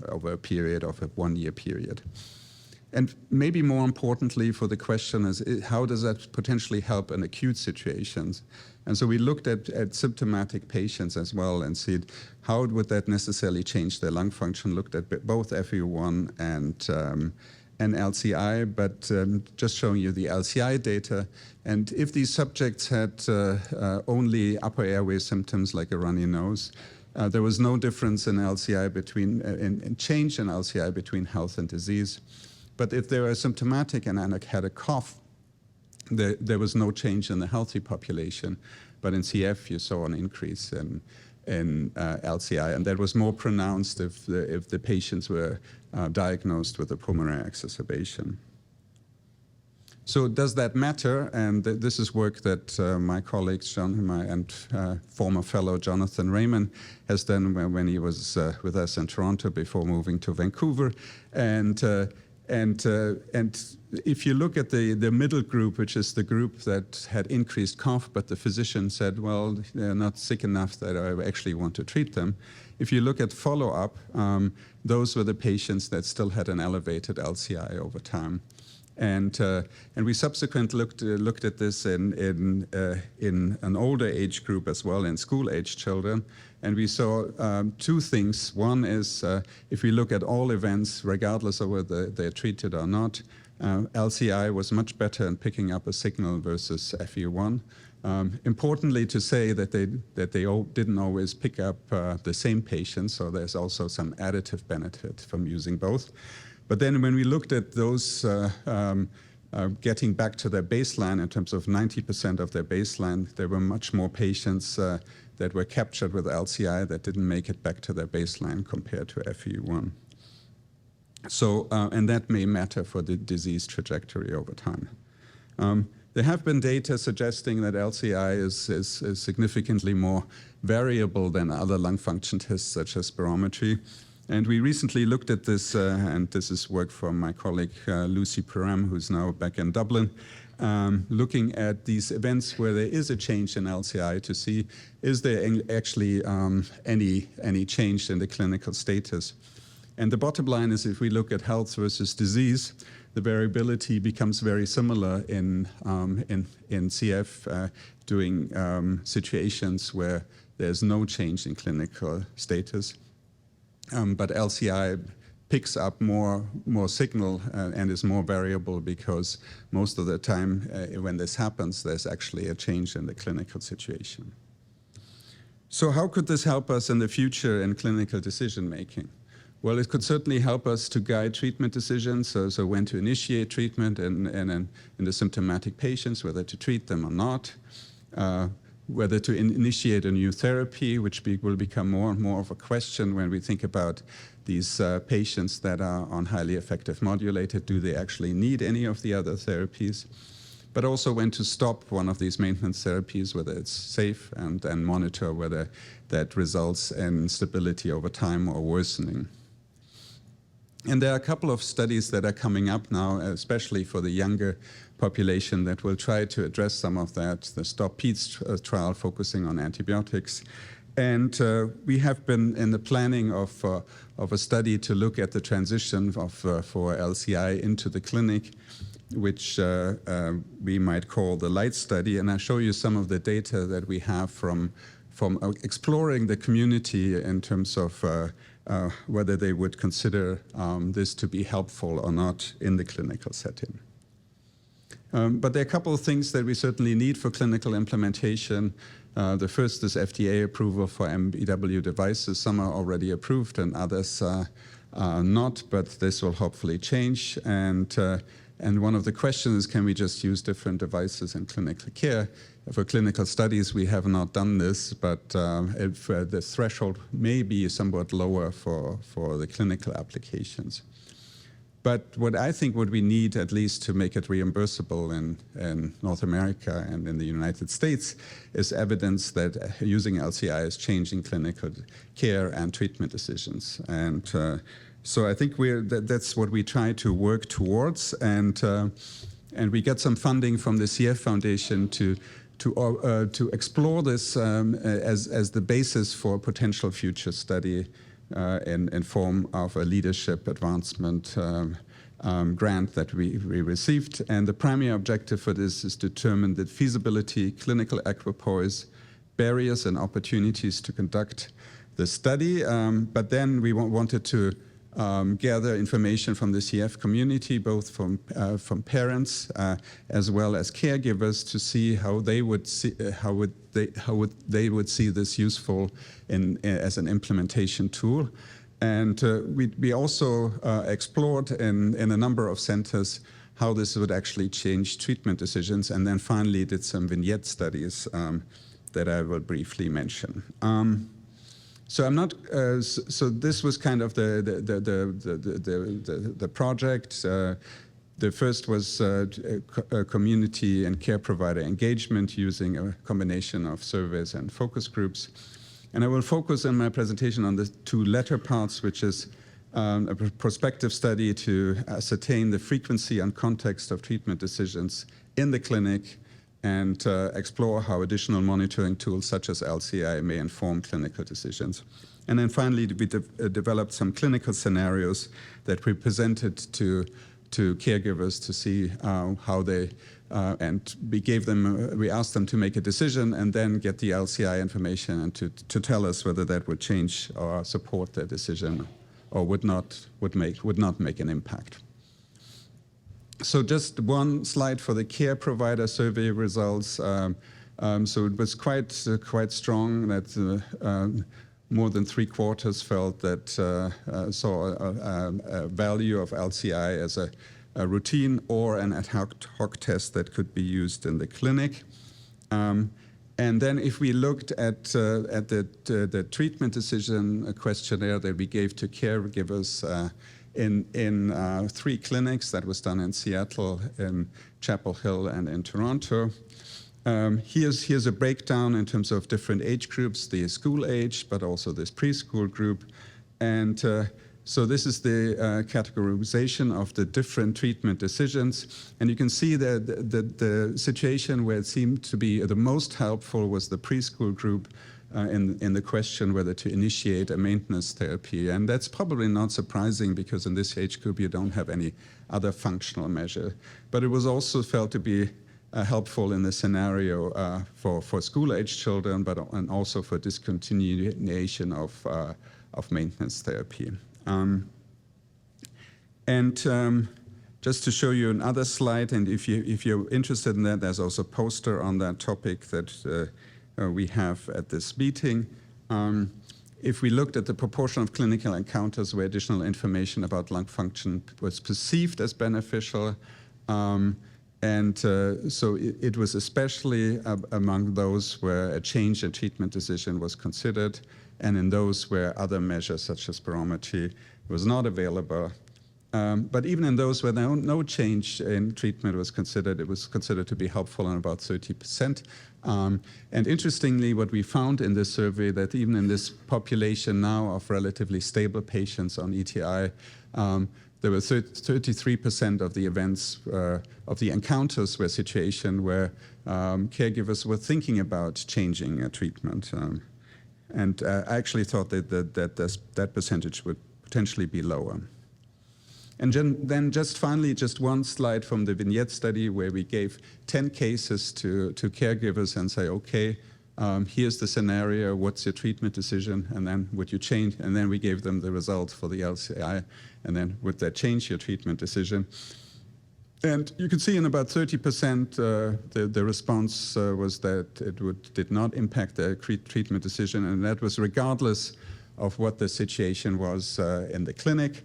over a period of a 1-year period. And maybe more importantly for the question is, how does that potentially help in acute situations? And so we looked at symptomatic patients as well and said, how would that necessarily change their lung function? Looked at both FEV1 and LCI, but just showing you the LCI data. And if these subjects had only upper airway symptoms like a runny nose, there was no difference in LCI change in LCI between health and disease. But if they were symptomatic and had a cough, there was no change in the healthy population. But in CF, you saw an increase in LCI, and that was more pronounced if the patients were diagnosed with a pulmonary exacerbation. So does that matter? And this is work that my colleagues, and former fellow Jonathan Raymond, has done when he was with us in Toronto before moving to Vancouver. And if you look at the middle group, which is the group that had increased cough, but the physician said, well, they're not sick enough that I actually want to treat them. If you look at follow-up, those were the patients that still had an elevated LCI over time. And we subsequently looked at this in an older age group as well, in school-age children. And we saw 2 things. One is if we look at all events, regardless of whether they're treated or not, LCI was much better in picking up a signal versus FEV1. Importantly to say that they didn't always pick up the same patients, so there's also some additive benefit from using both. But then when we looked at those getting back to their baseline, in terms of 90% of their baseline, there were much more patients that were captured with LCI that didn't make it back to their baseline compared to FEV1. So, and that may matter for the disease trajectory over time. There have been data suggesting that LCI is significantly more variable than other lung function tests such as spirometry. And we recently looked at this, and this is work from my colleague Lucy Perram, who's now back in Dublin, looking at these events where there is a change in LCI to see is there actually any change in the clinical status. And the bottom line is if we look at health versus disease, the variability becomes very similar in CF during situations where there's no change in clinical status. But LCI picks up more signal and is more variable because most of the time when this happens, there's actually a change in the clinical situation. So how could this help us in the future in clinical decision making? Well, it could certainly help us to guide treatment decisions, so when to initiate treatment in the symptomatic patients, whether to treat them or not, whether to initiate a new therapy, which will become more and more of a question when we think about these patients that are on highly effective modulated. Do they actually need any of the other therapies? But also when to stop one of these maintenance therapies, whether it's safe, and monitor whether that results in stability over time or worsening. And there are a couple of studies that are coming up now, especially for the younger population, that will try to address some of that. The STOP-PEDS trial focusing on antibiotics. And we have been in the planning of a study to look at the transition for LCI into the clinic, which we might call the LIGHT study. And I'll show you some of the data that we have from exploring the community in terms of whether they would consider this to be helpful or not in the clinical setting. But there are a couple of things that we certainly need for clinical implementation. The first is FDA approval for MBW devices. Some are already approved and others are not, but this will hopefully change. And one of the questions is, can we just use different devices in clinical care? For clinical studies, we have not done this, but if the threshold may be somewhat lower for the clinical applications. But what I think what we need, at least to make it reimbursable in North America and in the United States, is evidence that using LCI is changing clinical care and treatment decisions. And so I think that's what we try to work towards. And we get some funding from the CF Foundation to explore this as the basis for a potential future study in form of a leadership advancement grant that we received. And the primary objective for this is to determine the feasibility, clinical equipoise, barriers and opportunities to conduct the study. But then we wanted to gather information from the CF community, both from parents as well as caregivers, to see how they would see they would see this useful as an implementation tool. And we also explored in a number of centers how this would actually change treatment decisions, and then finally did some vignette studies that I will briefly mention. So I'm not. So this was kind of the project. The first was community and care provider engagement using a combination of surveys and focus groups. And I will focus in my presentation on the two latter parts, which is a prospective study to ascertain the frequency and context of treatment decisions in the clinic, and explore how additional monitoring tools such as LCI may inform clinical decisions. And then finally, we developed some clinical scenarios that we presented to caregivers to see how they, and we asked them to make a decision and then get the LCI information and to tell us whether that would change or support their decision or would not make an impact. So just one slide for the care provider survey results. So it was quite strong that more than 3/4 felt that saw a value of LCI as a routine or an ad hoc test that could be used in the clinic. And then if we looked at the treatment decision questionnaire that we gave to caregivers in 3 clinics. That was done in Seattle, in Chapel Hill, and in Toronto. Here's a breakdown in terms of different age groups, the school age, but also this preschool group. And so this is the categorization of the different treatment decisions. And you can see that the situation where it seemed to be the most helpful was the preschool group in the question whether to initiate a maintenance therapy. And that's probably not surprising because in this age group you don't have any other functional measure. But it was also felt to be helpful in the scenario for school-age children, and also for discontinuation of maintenance therapy. Just to show you another slide, and if you're interested in that, there's also a poster on that topic that we have at this meeting. If we looked at the proportion of clinical encounters where additional information about lung function was perceived as beneficial, so it was especially among those where a change in treatment decision was considered, and in those where other measures such as spirometry was not available. But even in those where no change in treatment was considered, it was considered to be helpful in about 30%. And interestingly, what we found in this survey, that even in this population now of relatively stable patients on ETI, there were 33% of the events, of the encounters were situations where caregivers were thinking about changing a treatment. And I actually thought that percentage would potentially be lower. And then just finally, just one slide from the vignette study where we gave 10 cases to caregivers and say, okay, here's the scenario, what's your treatment decision, and then would you change? And then we gave them the results for the LCI, and then would that change your treatment decision? And you can see in about 30%, the response was that it did not impact their treatment decision, and that was regardless of what the situation was in the clinic.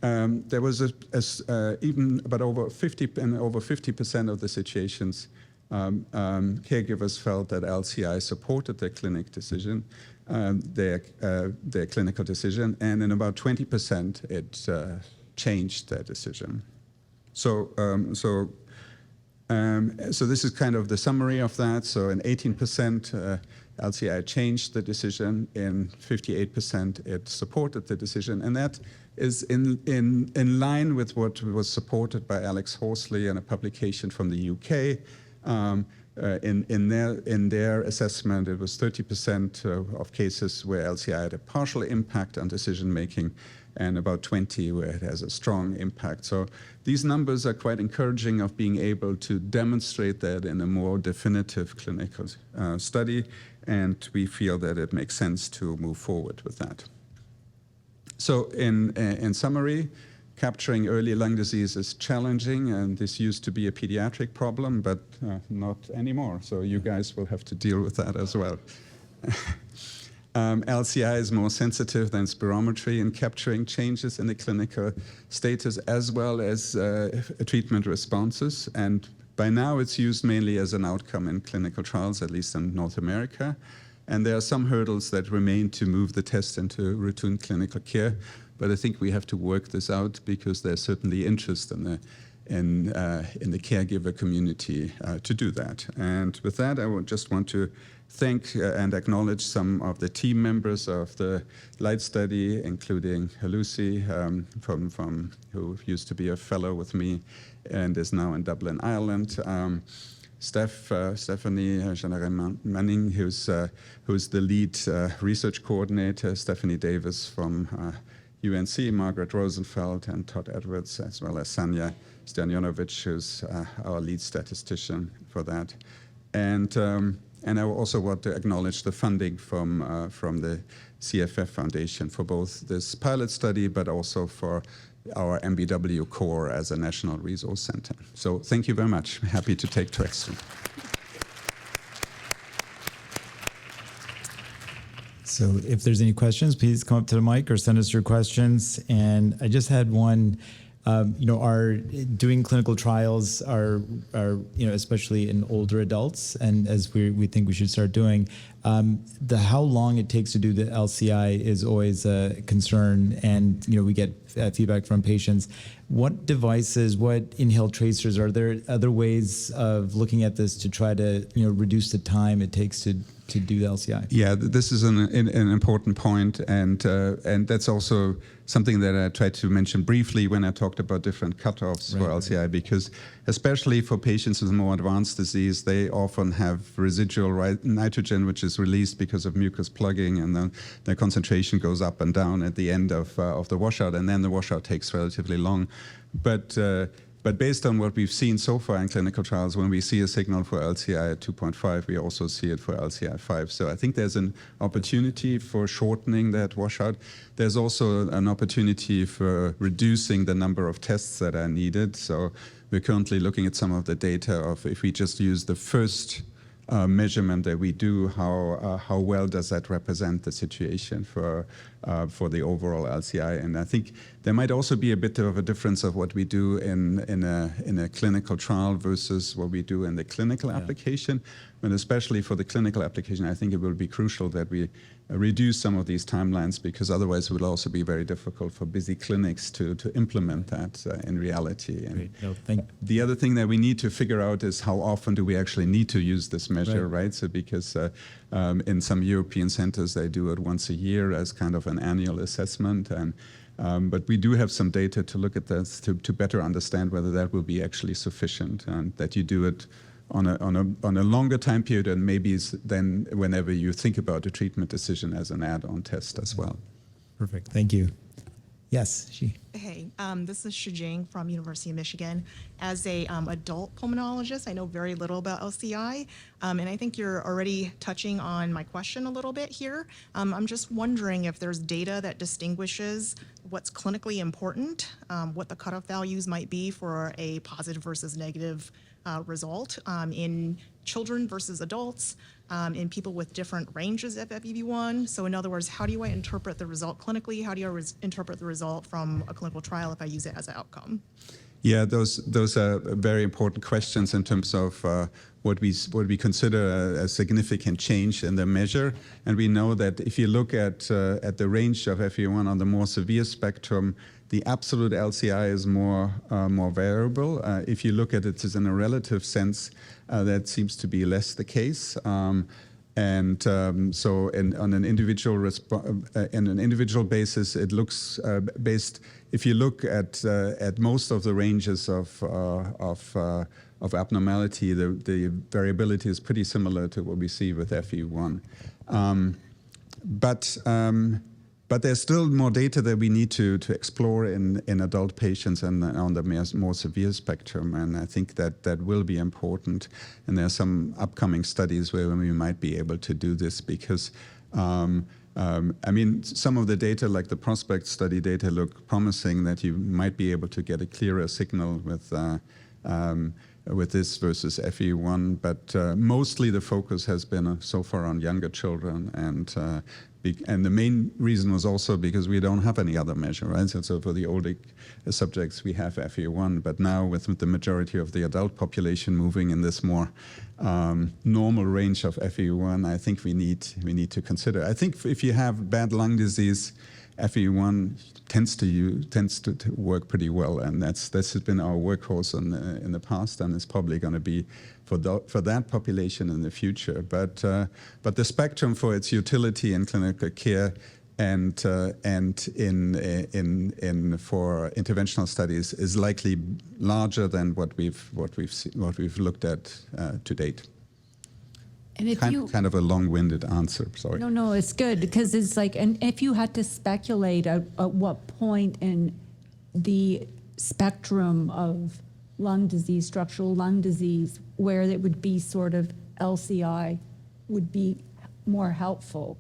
There was even about over 50% of the situations, caregivers felt that LCI supported their clinic decision, their clinical decision, and in about 20% it changed their decision. So this is kind of the summary of that. So in 18%, LCI changed the decision. In 58%, it supported the decision, and that is in line with what was supported by Alex Horsley in a publication from the UK. In their assessment, it was 30% of cases where LCI had a partial impact on decision making, and about 20 where it has a strong impact. So these numbers are quite encouraging of being able to demonstrate that in a more definitive clinical study, and we feel that it makes sense to move forward with that. So in summary, capturing early lung disease is challenging, and this used to be a pediatric problem, but not anymore. So you guys will have to deal with that as well. LCI is more sensitive than spirometry in capturing changes in the clinical status as well as treatment responses. And by now it's used mainly as an outcome in clinical trials, at least in North America. And there are some hurdles that remain to move the test into routine clinical care. But I think we have to work this out because there's certainly interest in the caregiver community to do that. And with that, I would just want to thank and acknowledge some of the team members of the LIGHT study, including Lucy, who used to be a fellow with me and is now in Dublin, Ireland. Stephanie Manning, who's the lead research coordinator, Stephanie Davis from UNC, Margaret Rosenfeld, and Todd Edwards, as well as Sanja Stanjonovic, who's our lead statistician for that. And I also want to acknowledge the funding from the CFF Foundation for both this pilot study, but also for our MBW core as a national resource center. So thank you very much. Happy to take questions. So if there's any questions, please come up to the mic or send us your questions. And I just had one are doing clinical trials are especially in older adults, and as we think we should start doing, how long it takes to do the LCI is always a concern, and we get feedback from patients. What devices, what inhaled tracers, are there other ways of looking at this to try to reduce the time it takes to do the LCI? Yeah, this is an important point, and that's also something that I tried to mention briefly when I talked about different cutoffs for LCI, because especially for patients with more advanced disease, they often have residual nitrogen, which is released because of mucus plugging, and then the concentration goes up and down at the end of the washout, and then the washout takes relatively long. But based on what we've seen so far in clinical trials, when we see a signal for LCI at 2.5, we also see it for LCI 5. So I think there's an opportunity for shortening that washout. There's also an opportunity for reducing the number of tests that are needed. So we're currently looking at some of the data of if we just use the first measurement that we do, how well does that represent the situation for the overall LCI? And I think there might also be a bit of a difference of what we do in a clinical trial versus what we do in the clinical application. But especially for the clinical application, I think it will be crucial that we reduce some of these timelines, because otherwise it will also be very difficult for busy clinics to implement that in reality. And the other thing that we need to figure out is how often do we actually need to use this measure, right? So because in some European centers, they do it once a year as kind of an annual assessment. But we do have some data to look at this to better understand whether that will be actually sufficient, and that you do it on a longer time period, and maybe then whenever you think about a treatment decision as an add-on test as well. Perfect. Thank you. Yes, she. Hey, this is Shujing from University of Michigan. As a adult pulmonologist, I know very little about LCI, and I think you're already touching on my question a little bit here. I'm just wondering if there's data that distinguishes what's clinically important, what the cutoff values might be for a positive versus negative result in children versus adults, in people with different ranges of FEV1. So in other words, how do I interpret the result clinically? How do I interpret the result from a clinical trial if I use it as an outcome? Yeah, those are very important questions in terms of what we consider a significant change in the measure. And we know that if you look at the range of FEV1 on the more severe spectrum, the absolute LCI is more variable. If you look at it as in a relative sense, that seems to be less the case. So on an individual basis, it looks based. If you look at most of the ranges of abnormality, the variability is pretty similar to what we see with FEV1. But there's still more data that we need to explore in adult patients and on the more severe spectrum, and I think that will be important. And there are some upcoming studies where we might be able to do this, because I mean, some of the data, like the prospect study data, look promising that you might be able to get a clearer signal with this versus FEV1, but mostly the focus has been so far on younger children, and the main reason was also because we don't have any other measure, right? So for the older subjects, we have FEV1, but now with the majority of the adult population moving in this more normal range of FEV1, I think we need to consider. I think if you have bad lung disease, FEV1 tends to work pretty well, and this has been our workhorse in the past, and it's probably going to be for that population in the future. But the spectrum for its utility in clinical care and for interventional studies is likely larger than what we've looked at to date. And if kind of a long-winded answer, sorry. No, it's good, because it's like, and if you had to speculate at what point in the spectrum of lung disease, structural lung disease, where it would be sort of LCI would be more helpful,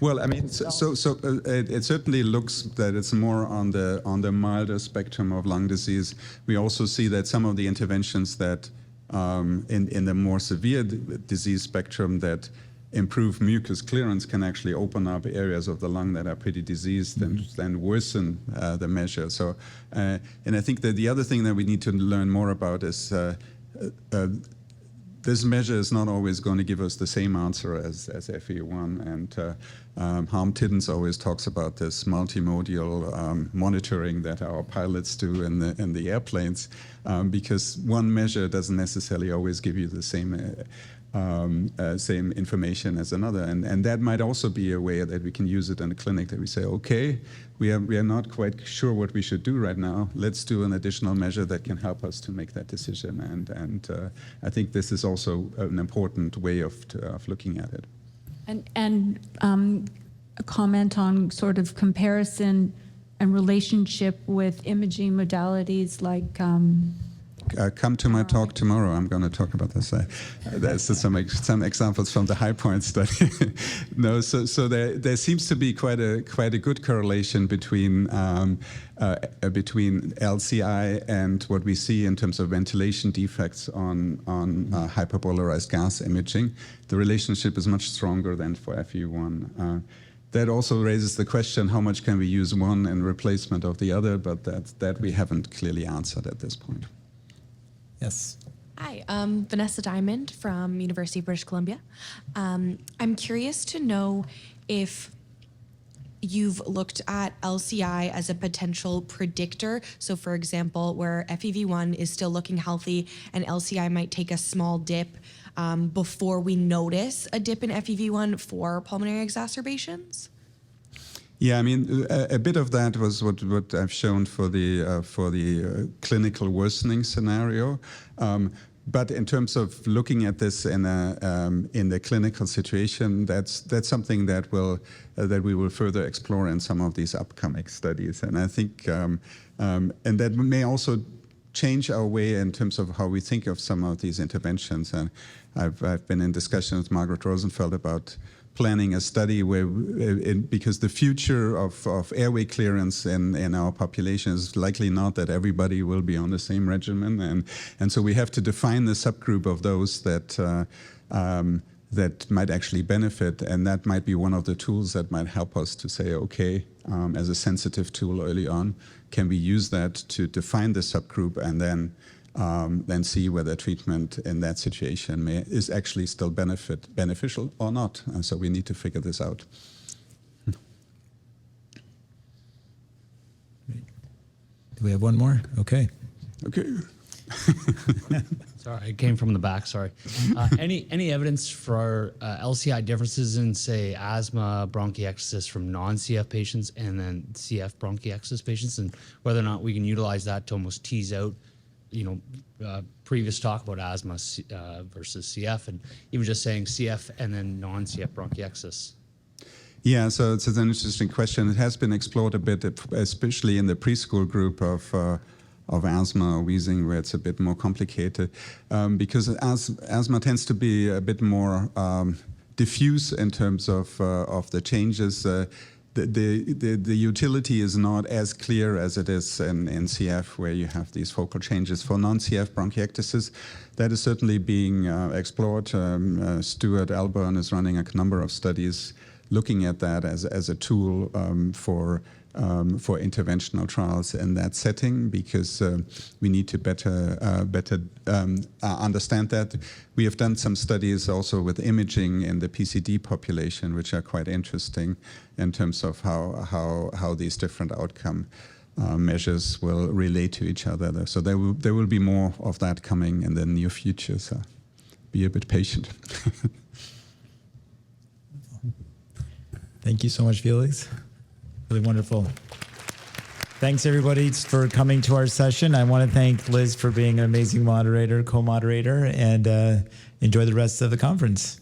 Well, I mean, it certainly looks that it's more on the milder spectrum of lung disease. We also see that some of the interventions that in the more severe disease spectrum, that improved mucus clearance can actually open up areas of the lung that are pretty diseased and worsen the measure. So, and I think that the other thing that we need to learn more about is this measure is not always going to give us the same answer as FEV1, and Harm Tiddens always talks about this multimodal monitoring that our pilots do in the airplanes, because one measure doesn't necessarily always give you the same information as another, and that might also be a way that we can use it in the clinic, that we say, okay, we are not quite sure what we should do right now. Let's do an additional measure that can help us to make that decision, and I think this is also an important way of looking at it. And a comment on sort of comparison and relationship with imaging modalities like come to my talk tomorrow. I'm going to talk about this. There's some examples from the High Point study. No, so there seems to be quite a good correlation between LCI and what we see in terms of ventilation defects on hyperpolarized gas imaging. The relationship is much stronger than for FEV1. That also raises the question, how much can we use one in replacement of the other? But that we haven't clearly answered at this point. Yes. Hi, Vanessa Diamond from University of British Columbia. I'm curious to know if you've looked at LCI as a potential predictor. So for example, where FEV1 is still looking healthy and LCI might take a small dip before we notice a dip in FEV1 for pulmonary exacerbations? Yeah, I mean, a bit of that was what I've shown for the clinical worsening scenario. But in terms of looking at this in the clinical situation, that's something that we will further explore in some of these upcoming studies. And I think, and that may also change our way in terms of how we think of some of these interventions. And I've been in discussion with Margaret Rosenfeld about planning a study where, because the future of airway clearance in our population is likely not that everybody will be on the same regimen, and so we have to define the subgroup of those that might actually benefit, and that might be one of the tools that might help us to say, okay, as a sensitive tool early on, can we use that to define the subgroup and then see whether treatment in that situation is actually still beneficial or not. And so we need to figure this out. Do we have one more? Okay. Okay. Sorry, I came from the back, sorry. Any evidence for LCI differences in, say, asthma bronchiectasis from non-CF patients and then CF bronchiectasis patients, and whether or not we can utilize that to almost tease out, previous talk about asthma versus CF, and even just saying CF and then non-CF bronchiectasis? Yeah, so it's an interesting question. It has been explored a bit, especially in the preschool group of asthma or wheezing, where it's a bit more complicated, because asthma tends to be a bit more diffuse in terms of the changes. The utility is not as clear as it is in CF, where you have these focal changes. For non-CF bronchiectasis, that is certainly being explored. Stuart Alburn is running a number of studies looking at that as a tool for interventional trials in that setting, because we need to better understand that. We have done some studies also with imaging in the PCD population, which are quite interesting in terms of how these different outcome measures will relate to each other. So there will be more of that coming in the near future. So be a bit patient. Thank you so much, Felix. Really wonderful. Thanks, everybody, for coming to our session. I want to thank Liz for being an amazing moderator, co-moderator, and enjoy the rest of the conference.